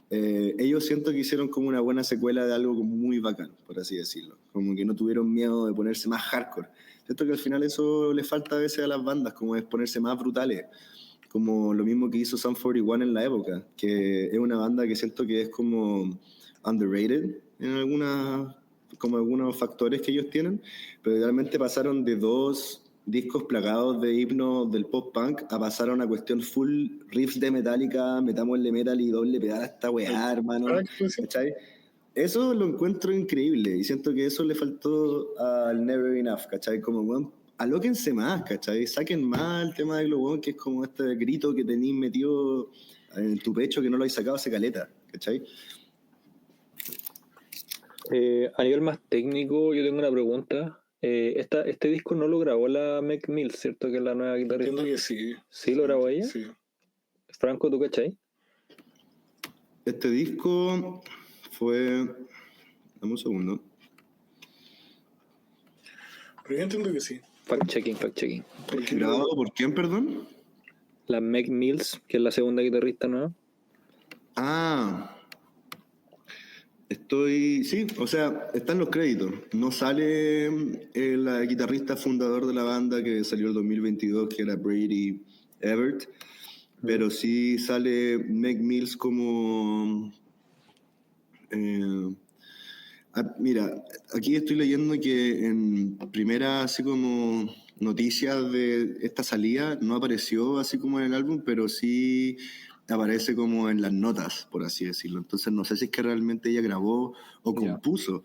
Ellos siento que hicieron como una buena secuela de algo como muy bacán, por así decirlo. Como que no tuvieron miedo de ponerse más hardcore. Siento que al final eso le falta a veces a las bandas, como es ponerse más brutales. Como lo mismo que hizo Sum 41 en la época, que es una banda que siento que es como underrated en como algunos factores que ellos tienen, pero realmente pasaron de dos discos plagados de himnos del pop punk a pasar a una cuestión full riffs de Metallica, metámosle metal y doble pedal a esta weá, hermano. Exacto, sí. ¿Cachai? Eso lo encuentro increíble y siento que eso le faltó al Never Enough, ¿cachai? Como, weón, alóquense más, ¿cachai? Saquen más el tema de Globón, que es como este grito que tenéis metido en tu pecho que no lo habéis sacado hace caleta, ¿cachai? A nivel más técnico, yo tengo una pregunta. Este disco no lo grabó la Meg Mills, ¿cierto? Que es la nueva guitarrista. Entiendo que sí. ¿Sí lo grabó ella? Sí. Franco, ¿tú cachai? Este disco fue... Dame un segundo. Pero yo entiendo que sí. Fact-checking. Porque ¿Grabado por quién, perdón? La Meg Mills, que es la segunda guitarrista nueva. Ah, sí, o sea, están los créditos. No sale el guitarrista fundador de la banda que salió el 2022, que era Brady Everett, pero sí sale Meg Mills como Mira, aquí estoy leyendo que en primera, así como noticias de esta salida, no apareció así como en el álbum, pero sí aparece como en las notas, por así decirlo. Entonces no sé si es que realmente ella grabó o Ya. compuso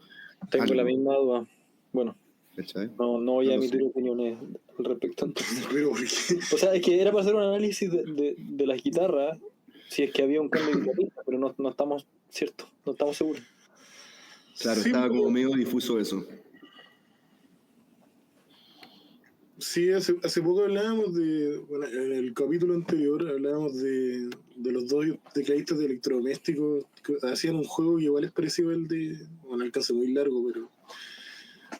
Tengo algo, la misma duda. Bueno, ¿cachai? no voy No a lo emitir sé. opiniones al respecto entonces. Pero ¿por qué? O sea, es que era para hacer un análisis de las guitarras, si es que había un cambio de guitarrista, pero no estamos, ¿cierto? No estamos seguros. Claro, Sí, estaba como medio difuso eso. sí, hace poco hablábamos bueno, en el capítulo anterior hablábamos de los dos tecladistas de electrodomésticos que hacían un juego que igual es parecido al de, un alcance muy largo, pero,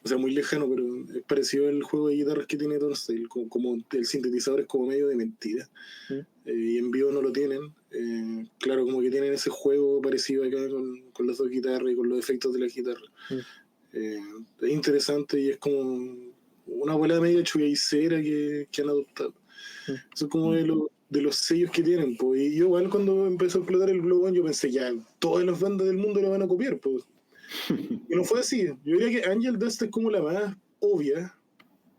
o sea, muy lejano, pero es parecido al juego de guitarras que tiene Turnstile, como el sintetizador es como medio de mentira, ¿Mm? y en vivo no lo tienen. Claro, como que tienen ese juego parecido acá con las dos guitarras y con los efectos de la guitarra. ¿Mm? Es interesante y es como una bola media chugacera que han adoptado. ¿Mm? Eso es como de los sellos que tienen. Pues. Y yo igual cuando empezó a explotar el Glow One, yo pensé, ya, todas las bandas del mundo lo van a copiar. Pues. Y no fue así. Yo diría que Angel Dust es como la más obvia,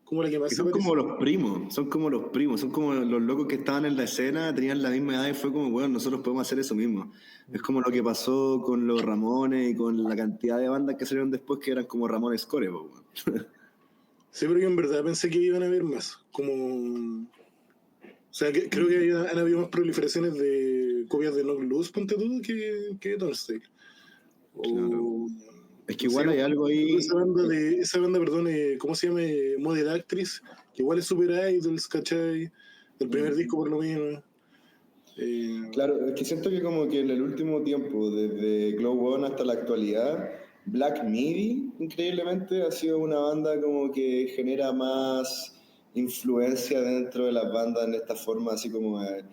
como la que más Que se son parece. como los primos, son como los primos, son como los locos que estaban en la escena, tenían la misma edad y fue como, bueno, nosotros podemos hacer eso mismo. Es como lo que pasó con los Ramones y con la cantidad de bandas que salieron después que eran como Ramones Core, po, weón. Sí, pero yo en verdad pensé que iban a haber más. Como. O sea, creo que han habido más proliferaciones de copias de Knock Loose, ponte tú, que de Turnstile. Claro. O Es que no sé, igual hay algo ahí, esa banda, perdón, ¿cómo se llama? Model Actress, que igual es Super Idols, ¿cachai? El primer disco por lo menos. claro, es que siento que como que en el último tiempo, desde Glow One hasta la actualidad, Black Midi, increíblemente, ha sido una banda como que genera más influencia dentro de las bandas en esta forma así como de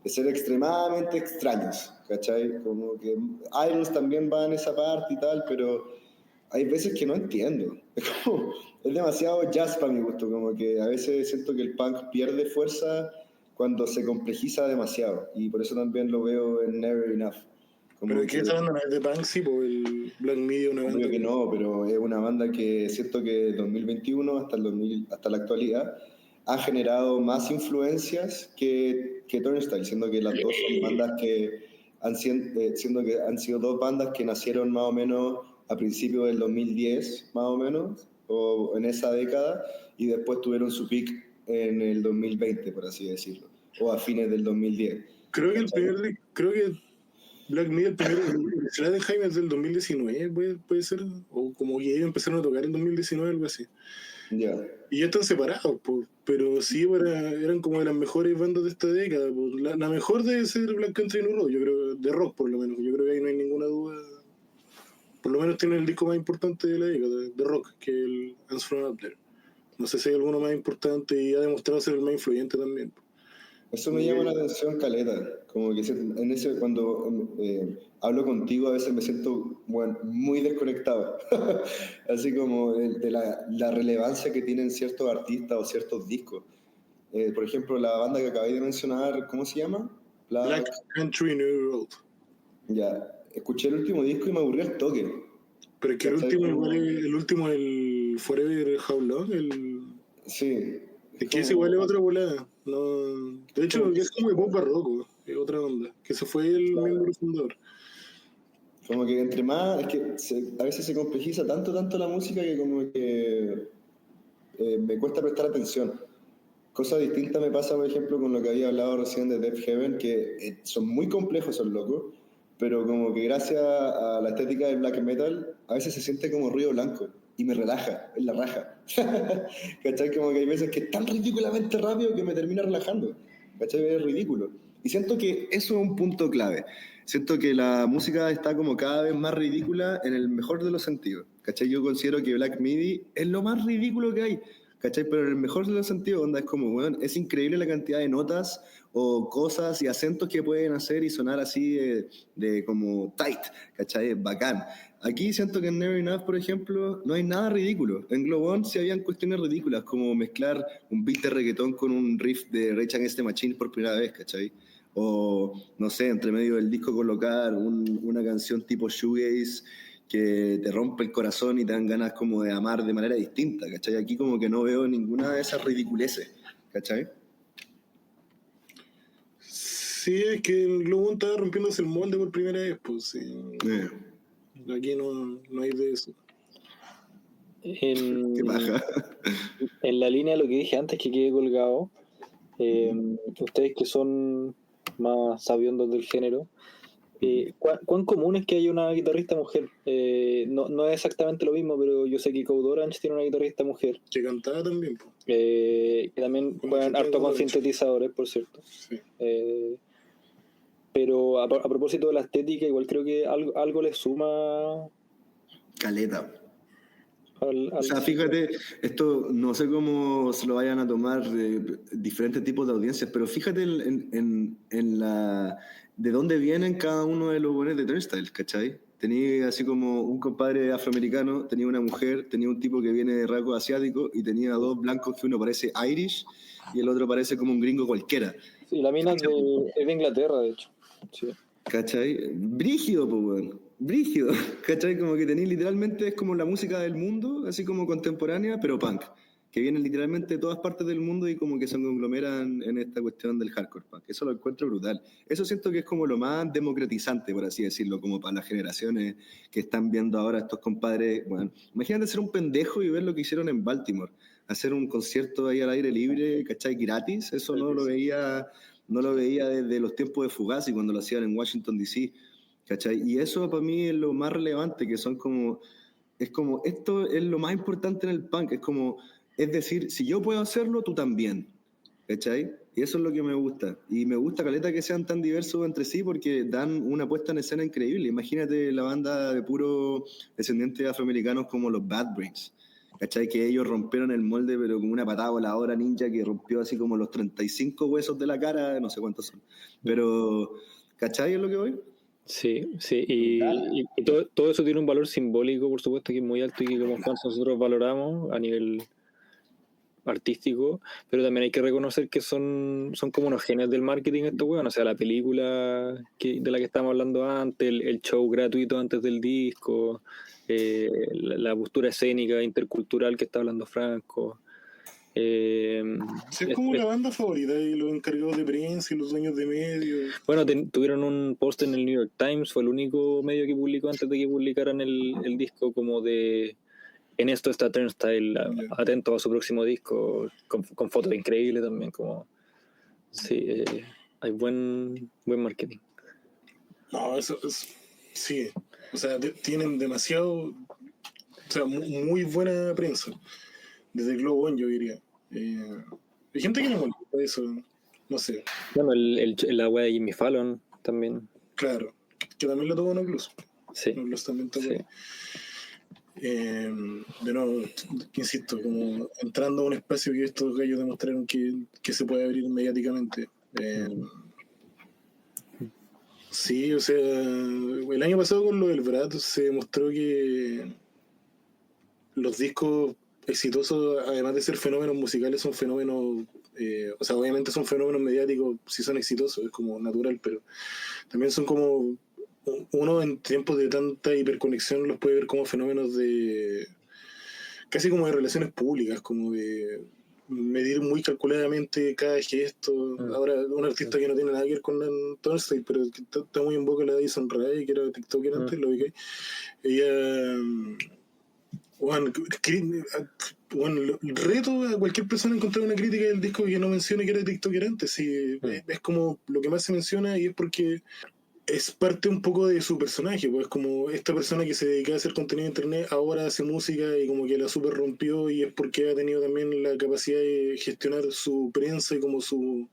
ser extremadamente extraños, ¿cachai? Como que Idols también va en esa parte y tal, pero hay veces que no entiendo. Es demasiado jazz para mi gusto, como que a veces siento que el punk pierde fuerza cuando se complejiza demasiado, y por eso también lo veo en Never Enough. pero Como que que, esa banda no es de punk, sí, pues el Black Media, una banda obvio que que. no, pero es una banda que siento que 2021 hasta, el 2000, hasta la actualidad ha generado más influencias que Turnstile, siendo que las dos son bandas que siendo que han sido dos bandas que nacieron más o menos a principios del 2010, más o menos, o en esa década, y después tuvieron su peak en el 2020, por así decirlo, o a fines del 2010. ¿Cachai? Creo que Black Media, el Sladenheim es del 2019, puede ser, o como que ellos empezaron a tocar en 2019, algo así. Ya. Y ya están separados, pues, pero sí eran como de las mejores bandas de esta década. Pues. La mejor debe ser Black Country New Road, yo creo, de rock por lo menos. Yo creo que ahí no hay ninguna duda. Por lo menos tiene el disco más importante de la década, de rock, que el Hands From Up There. No sé si hay alguno más importante y ha demostrado ser el más influyente también. Eso Como me llama la que, atención, caleta. Como que en ese, cuando hablo contigo, a veces me siento bueno, muy desconectado. Así como de la relevancia que tienen ciertos artistas o ciertos discos. Por ejemplo, la banda que acabé de mencionar, ¿cómo se llama? Black Black. Country New Road. Ya, escuché el último disco y me aburrió el toque. Pero es que ¿Cachai? Como... el último, el Forever How Long, Sí, es es que ese igual es otra volada. No, de como hecho, que es como de pop barroco, es otra onda. Que se fue el miembro fundador. como que entre más, es que a veces se complejiza tanto, tanto la música que como que me cuesta prestar atención. Cosa distinta me pasa, por ejemplo, con lo que había hablado recién de Death Heaven, que son muy complejos esos locos, pero como que gracias a la estética del black metal, a veces se siente como ruido blanco y me relaja, es la raja. ¿Cachai? Como que hay veces que es tan ridículamente rápido que me termina relajando. ¿Cachai? Es ridículo. Y siento que eso es un punto clave. Siento que la música está como cada vez más ridícula en el mejor de los sentidos. ¿Cachai? Yo considero que Black Midi es lo más ridículo que hay. ¿Cachai? Pero en el mejor de los sentidos, onda, es como, weón, es increíble la cantidad de notas o cosas y acentos que pueden hacer y sonar así de como tight, ¿cachai? Bacán. Aquí siento que en Never Enough, por ejemplo, no hay nada ridículo. En Globón sí habían cuestiones ridículas, como mezclar un beat de reggaetón con un riff de Rage Against the Machine por primera vez, ¿cachai? O, no sé, entre medio del disco colocar una canción tipo shoegaze que te rompe el corazón y te dan ganas como de amar de manera distinta, ¿cachai? Aquí como que no veo ninguna de esas ridiculeces, ¿cachai? Sí, es que el Globo estaba rompiéndose el molde por primera vez, pues sí. Eh, Aquí no hay de eso. qué En, paja. en la línea de lo que dije antes, que quedé colgado, ustedes que son más sabiondos del género, ¿cuán común es que haya una guitarrista mujer? No es exactamente lo mismo, pero yo sé que Code Orange tiene una guitarrista mujer, Que cantaba también, pues. que también Como juegan Chiquita harto con Code Orange. sintetizadores, por cierto. Sí. Pero a propósito de la estética, igual creo que algo le suma Caleta. al... O sea, fíjate, esto no sé cómo se lo vayan a tomar diferentes tipos de audiencias, pero fíjate en la de dónde vienen cada uno de los buenos de Turnstile, ¿cachai? Tenía así como un compadre afroamericano, tenía una mujer, tenía un tipo que viene de rasgo asiático y tenía dos blancos que uno parece Irish y el otro parece como un gringo cualquiera. Sí, la mina es de Inglaterra, de hecho. Sí. ¿Cachai? Brígido, pues, weón. Brígido. ¿Cachai? Como que tenéis literalmente, es como la música del mundo, así como contemporánea, pero punk. Que viene literalmente de todas partes del mundo y como que se conglomeran en esta cuestión del hardcore punk. Eso lo encuentro brutal. Eso siento que es como lo más democratizante, por así decirlo, como para las generaciones que están viendo ahora estos compadres. Bueno, imagínate ser un pendejo y ver lo que hicieron en Baltimore. Hacer un concierto ahí al aire libre, ¿cachai? Gratis. Eso no lo veía desde los tiempos de Fugazi cuando lo hacían en Washington DC, ¿cachai? Y eso para mí es lo más relevante, que son como, es como, esto es lo más importante en el punk, es decir, si yo puedo hacerlo, tú también, ¿cachai? Y eso es lo que me gusta. Y me gusta, caleta, que sean tan diversos entre sí porque dan una puesta en escena increíble. Imagínate la banda de puros descendientes afroamericanos como los Bad Brains. ¿Cachai? Que ellos rompieron el molde, pero con una patada voladora ninja que rompió así como los 35 huesos de la cara, no sé cuántos son. Pero, ¿cachai es lo que voy? Sí, sí, Brutal. y todo eso tiene un valor simbólico, por supuesto, que es muy alto y que como fans nosotros valoramos a nivel artístico, pero también hay que reconocer que son como unos genios del marketing estos weón, o sea, la película de la que estábamos hablando antes, el show gratuito antes del disco, la postura escénica intercultural que está hablando Franco. Sí, es como la banda favorita y los encargados de prensa y los dueños de medios. Bueno, tuvieron un post en el New York Times, fue el único medio que publicó antes de que publicaran el disco, como de en esto está Turnstile, atento a su próximo disco, con fotos increíbles también, como sí, hay buen marketing. No, sí. O sea, tienen demasiado, o sea, muy buena prensa. Desde el Globo, yo diría. Hay gente que le molesta eso, no sé. Bueno, la wea de Jimmy Fallon también. Claro, que también lo tocó en Blues. Sí. Blues también tocó. Sí. De nuevo, insisto, como entrando a un espacio que estos gallos demostraron que se puede abrir mediáticamente. Sí, o sea, el año pasado con lo del Brat se demostró que los discos exitosos, además de ser fenómenos musicales, son fenómenos, o sea, obviamente son fenómenos mediáticos si son exitosos, es como natural, pero también son como, uno en tiempos de tanta hiperconexión los puede ver como fenómenos de, casi como de relaciones públicas, como de medir muy calculadamente cada gesto. Ahora, un artista que no tiene nada que ver con Turnstile, pero que está muy en boca, la Addison Rae, que era TikToker antes, lo vi que ella... Bueno, reto a cualquier persona a encontrar una crítica del disco que no mencione que era TikToker antes. Sí, es como lo que más se menciona y es porque es parte un poco de su personaje, pues como esta persona que se dedicaba a hacer contenido en internet ahora hace música y como que la super rompió y es porque ha tenido también la capacidad de gestionar su prensa y como su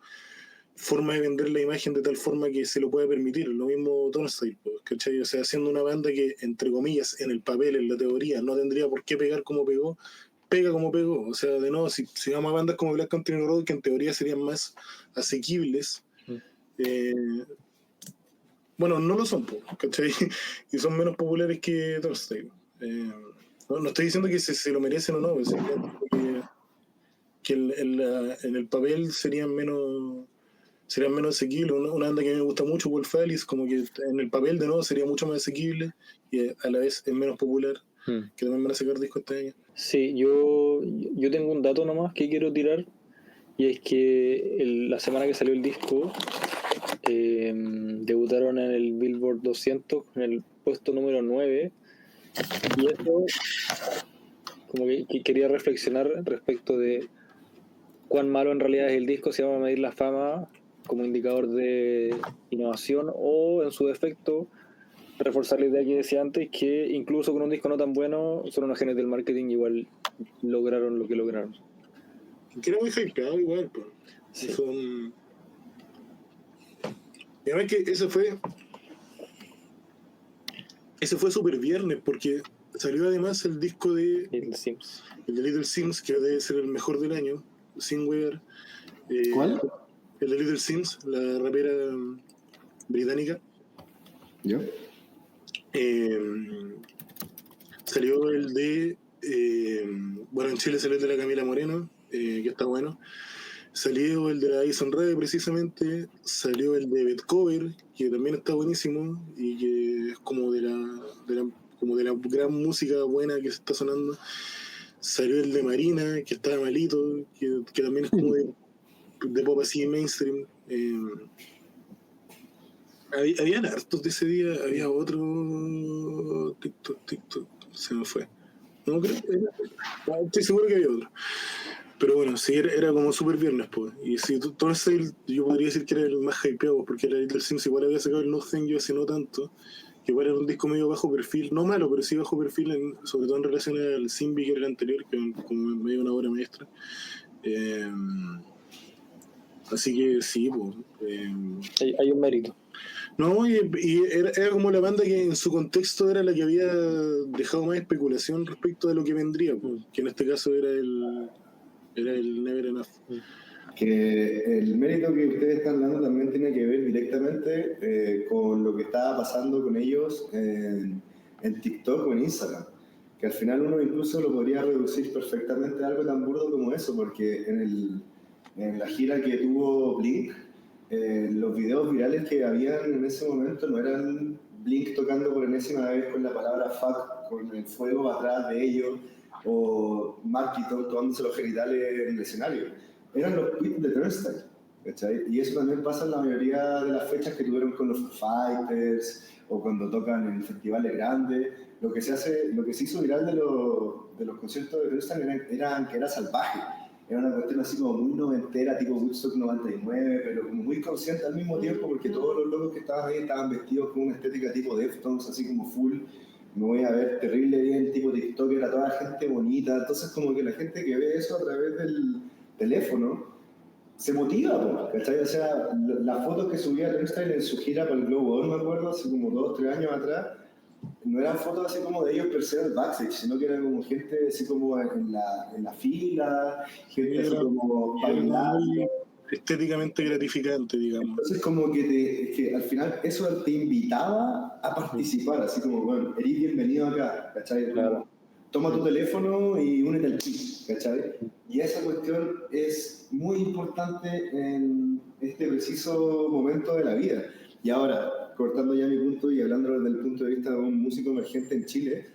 forma de vender la imagen de tal forma que se lo pueda permitir. Lo mismo Turnstile, pues, ¿cachai? O sea, siendo una banda que, entre comillas, en el papel, en la teoría, no tendría por qué pegar como pegó, pega como pegó. O sea, de nuevo, si vamos a bandas como Black Country Road, que en teoría serían más asequibles, bueno, no lo son, ¿cachai? Y son menos populares que Turnstile. No estoy diciendo que se lo merecen o no, que en el papel serían menos serían menos asequibles. Una banda que a mí me gusta mucho, Wolf Alice, como que en el papel de nuevo sería mucho más asequible y a la vez es menos popular, que también van a sacar discos este año. Sí, yo tengo un dato nomás que quiero tirar, y es que la semana que salió el disco, debutaron en el Billboard 200 en el puesto número 9, y eso como que quería reflexionar respecto de cuán malo en realidad es el disco, si vamos a medir la fama como indicador de innovación, o en su defecto reforzar la idea que decía antes, que incluso con un disco no tan bueno, son unos genios del marketing, igual lograron lo que lograron. Que era muy hypeado igual, pues. Sí. Y además que ese fue Super Viernes, porque salió además el disco de Little Sims. el de Little Sims, que debe ser el mejor del año, sin wear. ¿Cuál? El de Little Sims, la rapera británica. ¿Yo? Salió el de bueno, en Chile salió el de la Camila Moreno, que está bueno. Salió el de la Addison Rae, precisamente. Salió el de Betcover, que también está buenísimo y que es como de la gran música buena que se está sonando. Salió el de Marina, que estaba malito, que también es como de pop así mainstream. Habían hartos de ese día, había otro TikTok, se me fue. No creo, estoy seguro que había otro. Pero bueno, sí, era como Super Viernes, pues. Y si Turnstile, yo podría decir que era el más hypeado, porque la Little Sims igual había sacado el Nothing yo hace no tanto, que igual era un disco medio bajo perfil, no malo, pero sí bajo perfil, sobre todo en relación al Simbi, que era el anterior, que era como medio una obra maestra. Así que sí, pues. Hay un mérito. No, y era como la banda que en su contexto era la que había dejado más especulación respecto de lo que vendría, pues, que en este caso era el Never Enough. Que el mérito que ustedes están dando también tiene que ver directamente con lo que estaba pasando con ellos en TikTok o en Instagram. Que al final uno incluso lo podría reducir perfectamente a algo tan burdo como eso, porque en la gira que tuvo Blink, los videos virales que habían en ese momento no eran Blink tocando por enésima vez con la palabra fuck, con el fuego atrás de ellos, o Mark Keaton tomándose los genitales en el escenario. Eran los tweets de Turnstile, ¿cachai? Y eso también pasa en la mayoría de las fechas que tuvieron con los Foo Fighters o cuando tocan en festivales grandes. Lo que se hizo viral de los conciertos de Turnstile era que era salvaje. Era una cuestión así como muy noventera, tipo Woodstock 99, pero como muy consciente al mismo tiempo, porque todos los locos que estaban ahí estaban vestidos con una estética tipo Deftones, así como full. Me voy a ver terrible bien, tipo TikTok, era toda gente bonita. Entonces, como que la gente que ve eso a través del teléfono se motiva, ¿cachai? O sea, las fotos que subía Turnstile en su gira para el Globo Oro, me acuerdo, hace como 2 o 3 años atrás, no eran fotos así como de ellos per se del backstage, sino que eran como gente así como en la fila, gente así como bailando. Estéticamente gratificante, digamos. Entonces como que al final eso te invitaba a participar, así como, bueno, eres bienvenido acá, ¿cachai? Claro. Toma tu teléfono y únete al team, ¿cachai? Y esa cuestión es muy importante en este preciso momento de la vida. Y ahora, cortando ya mi punto y hablando desde el punto de vista de un músico emergente en Chile,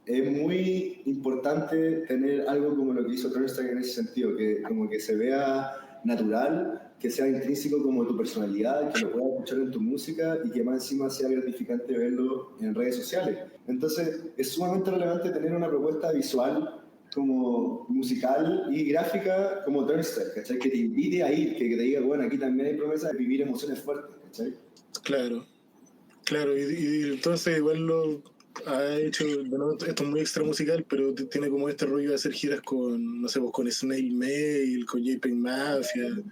es muy importante tener algo como lo que hizo Turnstile en ese sentido, que como que se vea natural, que sea intrínseco como tu personalidad, que lo puedas escuchar en tu música y que más encima sea gratificante verlo en redes sociales. Entonces es sumamente relevante tener una propuesta visual como musical y gráfica como Turnstile, ¿cachai? Que te invite a ir, que te diga, bueno, aquí también hay promesa de vivir emociones fuertes, ¿cachai? Claro, y entonces igual lo ha hecho, bueno, esto es muy extra musical, pero tiene como este rollo de hacer giras con, no sé, pues con Snail Mail, con JPEG Mafia.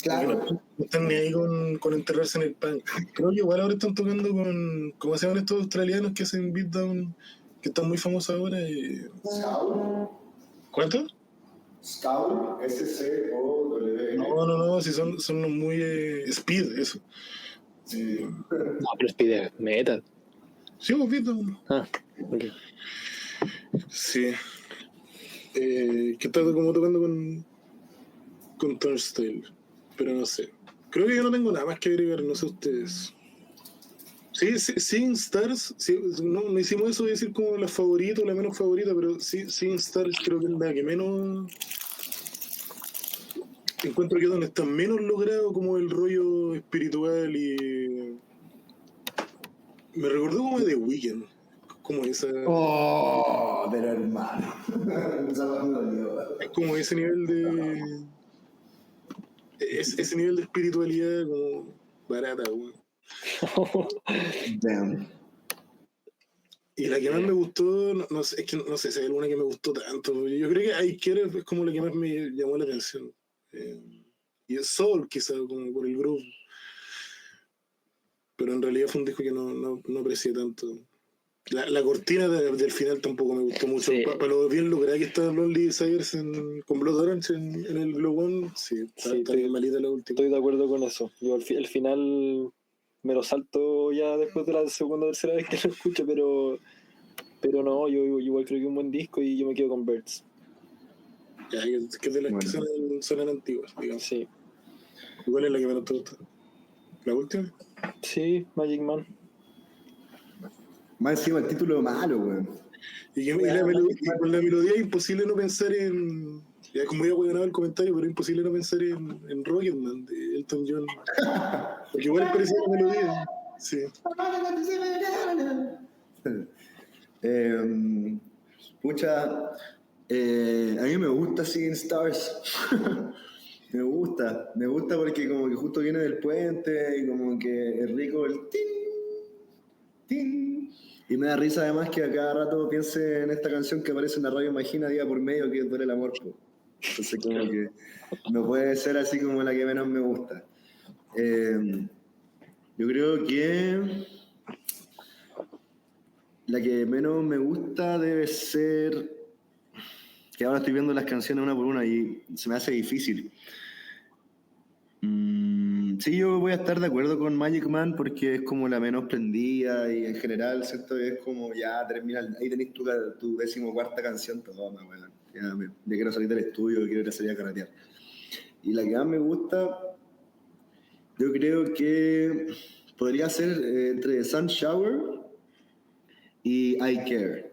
Claro. No están ni ahí con enterrarse en el punk. Creo que igual ahora están tocando con, ¿cómo se llaman estos australianos que hacen beatdown, que están muy famosos ahora? Scout. ¿Cuánto? Scout, S-C-O-W. No, si son muy speed, eso. No, pero Speed es metal. Sí, hemos visto. Ah, ok. Sí. Que está como tocando con Turnstile. Pero no sé. Creo que yo no tengo nada más que agregar, no sé ustedes. Sí, Seeing Stars, sí, no hicimos eso de decir como la favorita o la menos favorita, pero sí, Seeing Stars creo que es la que menos encuentro, que es donde está menos logrado como el rollo espiritual, y me recordó como de The Weeknd, como esa, Oh, pero hermano. Esa me dolió. es como ese nivel ese nivel de espiritualidad como barata, weón. Damn. Y la que más me gustó, no sé, es que no sé si hay alguna que me gustó tanto. Yo creo que I Care es como la que más me llamó la atención. Eh, y es Soul, quizá, como por el grupo. Pero en realidad fue un disco que no aprecié tanto. La cortina del final tampoco me gustó mucho. Sí. Para lo bien lograda que está Lonely Desires con Blood Orange en el Glow One, sí, está bien malita la última. Estoy de acuerdo con eso. Yo el final me lo salto ya después de la segunda o tercera vez que lo escucho, pero no, yo igual creo que es un buen disco y yo me quedo con Birds. Ya, que es de las Bueno. que suenan antiguas, digamos. Sí, ¿Cuál es la que menos te gusta? ¿La última? sí, Magic Man. Más encima el título malo, weón. Y con la melodía es imposible no pensar en. Ya, como ya ganado el comentario, pero es imposible no pensar en Rocketman de Elton John. Porque igual es parecida la melodía. Sí. Pucha, a mí me gusta Seeing Stars. me gusta porque como que justo viene del puente y como que es rico el tin, tin. Y me da risa además que a cada rato piense en esta canción que aparece en la radio Imagina día por medio, que es Duele el amor. Po. Entonces como que no puede ser así como la que menos me gusta. Yo creo que la que menos me gusta debe ser, que ahora estoy viendo las canciones una por una y se me hace difícil. Sí, yo voy a estar de acuerdo con Magic Man porque es como la menos prendida y en general siento que es como ya termina, ahí tenés tu 14ª canción, toma, bueno, ya quiero salir del estudio, quiero ir a salir a carretear. Y la que más me gusta, yo creo que podría ser entre Sun Shower y I Care,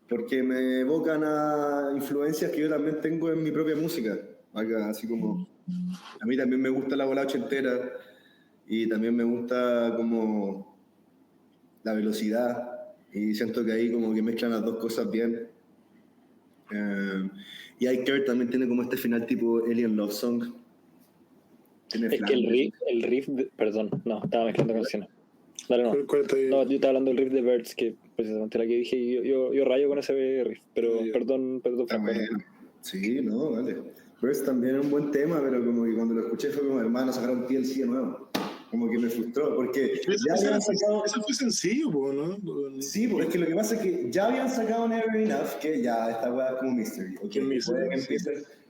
porque me evocan a influencias que yo también tengo en mi propia música, acá, así como a mí también me gusta la bola ochentera y también me gusta como la velocidad y siento que ahí como que mezclan las dos cosas bien. Y I Care también tiene como este final tipo Alien Love Song. Tiene Es que el riff perdón, no, estaba mezclando canciones. Dale, no. ¿Cuál está ahí? No, yo estaba hablando del riff de Birds, que precisamente la que dije, yo rayo con ese riff, pero perdón, Está bueno. Sí, no, vale. Birds también es un buen tema, pero como que cuando lo escuché fue como, hermano, sacaron TLC de nuevo. Como que me frustró, porque ya habían sacado... Eso fue sencillo, ¿no? Sí, porque es que lo que pasa es que ya habían sacado Never Enough, que ya esta weá es como Mystery. Okay,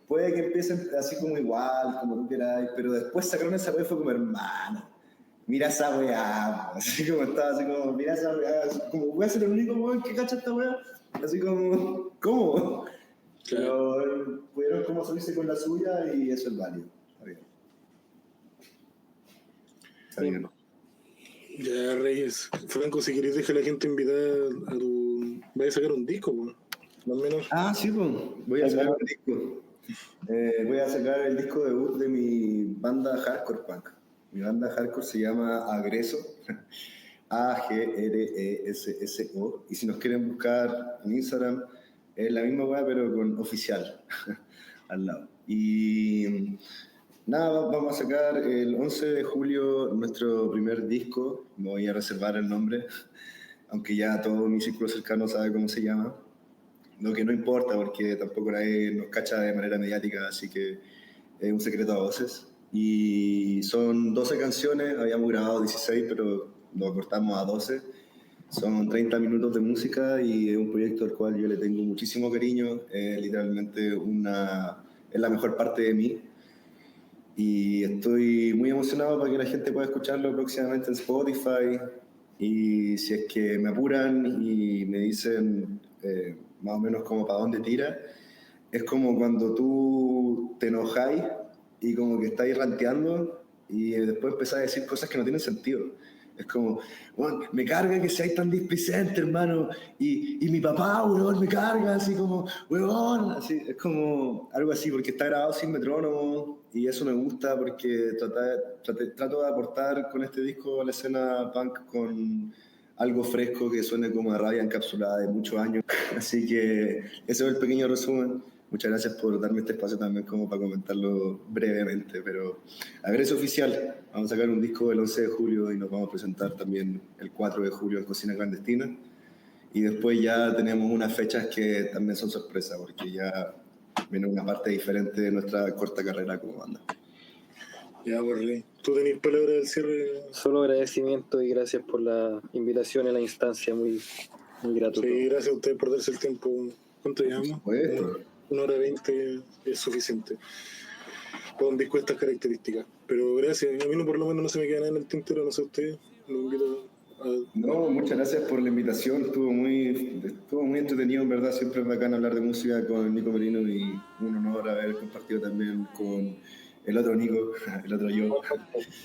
puede que empiecen así como igual, como tú quieras, pero después sacaron esa weá y fue como, hermano, mira esa weá, así como estaba, así como, mira esa weá, como voy a ser el único weón que cacha esta weá, así como, ¿cómo? Claro. Pero pudieron como salirse con la suya y eso es válido. Está bien. Está bien. Ya, Reyes. Franco, si querés dejar a la gente invitada a tu... Vas a sacar un disco, pues. Más o menos. Ah, sí, pues. Voy a sacar un disco. Voy a sacar el disco debut de mi banda hardcore punk. Mi banda hardcore se llama Agreso. Agresso. Y si nos quieren buscar en Instagram, es la misma weá, pero con oficial al lado. Y nada, vamos a sacar el 11 de julio nuestro primer disco. Me voy a reservar el nombre, aunque ya todo mi círculo cercano sabe cómo se llama. Lo que no importa, porque tampoco nadie nos cacha de manera mediática, así que es un secreto a voces. Y son 12 canciones, habíamos grabado 16, pero lo cortamos a 12. Son 30 minutos de música y es un proyecto al cual yo le tengo muchísimo cariño. Literalmente es la mejor parte de mí. Y estoy muy emocionado para que la gente pueda escucharlo próximamente en Spotify. Y si es que me apuran y me dicen más o menos como para dónde tira, es como cuando tú te enojáis y como que estáis ranteando Y después empecé a decir cosas que no tienen sentido. Es como, weón, me carga que seáis tan displicente, hermano. Y mi papá, weón, me carga, así como, weón. Así, es como algo así, porque está grabado sin metrónomo. Y eso me gusta porque trato de aportar con este disco a la escena punk con algo fresco que suene como a rabia encapsulada de muchos años. Así que ese es el pequeño resumen. Muchas gracias por darme este espacio también como para comentarlo brevemente, pero agreso oficial, vamos a sacar un disco el 11 de julio y nos vamos a presentar también el 4 de julio en Cocina Clandestina, y después ya tenemos unas fechas que también son sorpresa porque ya viene una parte diferente de nuestra corta carrera como banda. Ya, Borré. ¿Tú tenés palabras del cierre? Solo agradecimiento y gracias por la invitación en la instancia, muy grato. Sí, gracias a ustedes por darse el tiempo. ¿Cuánto llevamos? Supuesto. 1 hora 20 es suficiente para un disco de estas características. Pero gracias, a mí no, por lo menos no se me queda nada en el tintero, no sé ustedes. Lo invito a... No, muchas gracias por la invitación, estuvo muy entretenido, en verdad, siempre es bacán hablar de música con Nico Merino y un honor haber compartido también con el otro Nico, el otro yo.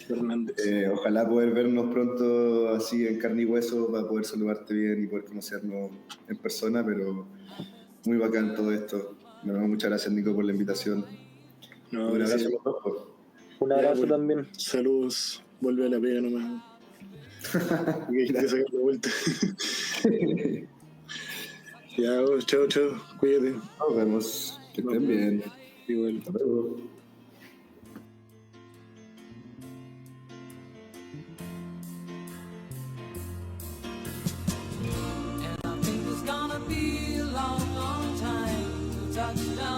Fernández. Ojalá poder vernos pronto así en carne y hueso para poder saludarte bien y poder conocernos en persona, pero muy bacán todo esto. Bueno, muchas gracias, Nico, por la invitación. No, Un abrazo a sí. los dos, pues. Un abrazo Ya, bueno, también. Saludos, vuelve a la pega nomás. Y hay que sacar la vuelta. Ya, vos, chao, cuídate. Nos vemos, que estén bien. Igual. Hasta luego. And I think it's gonna be a long, long time till touchdown.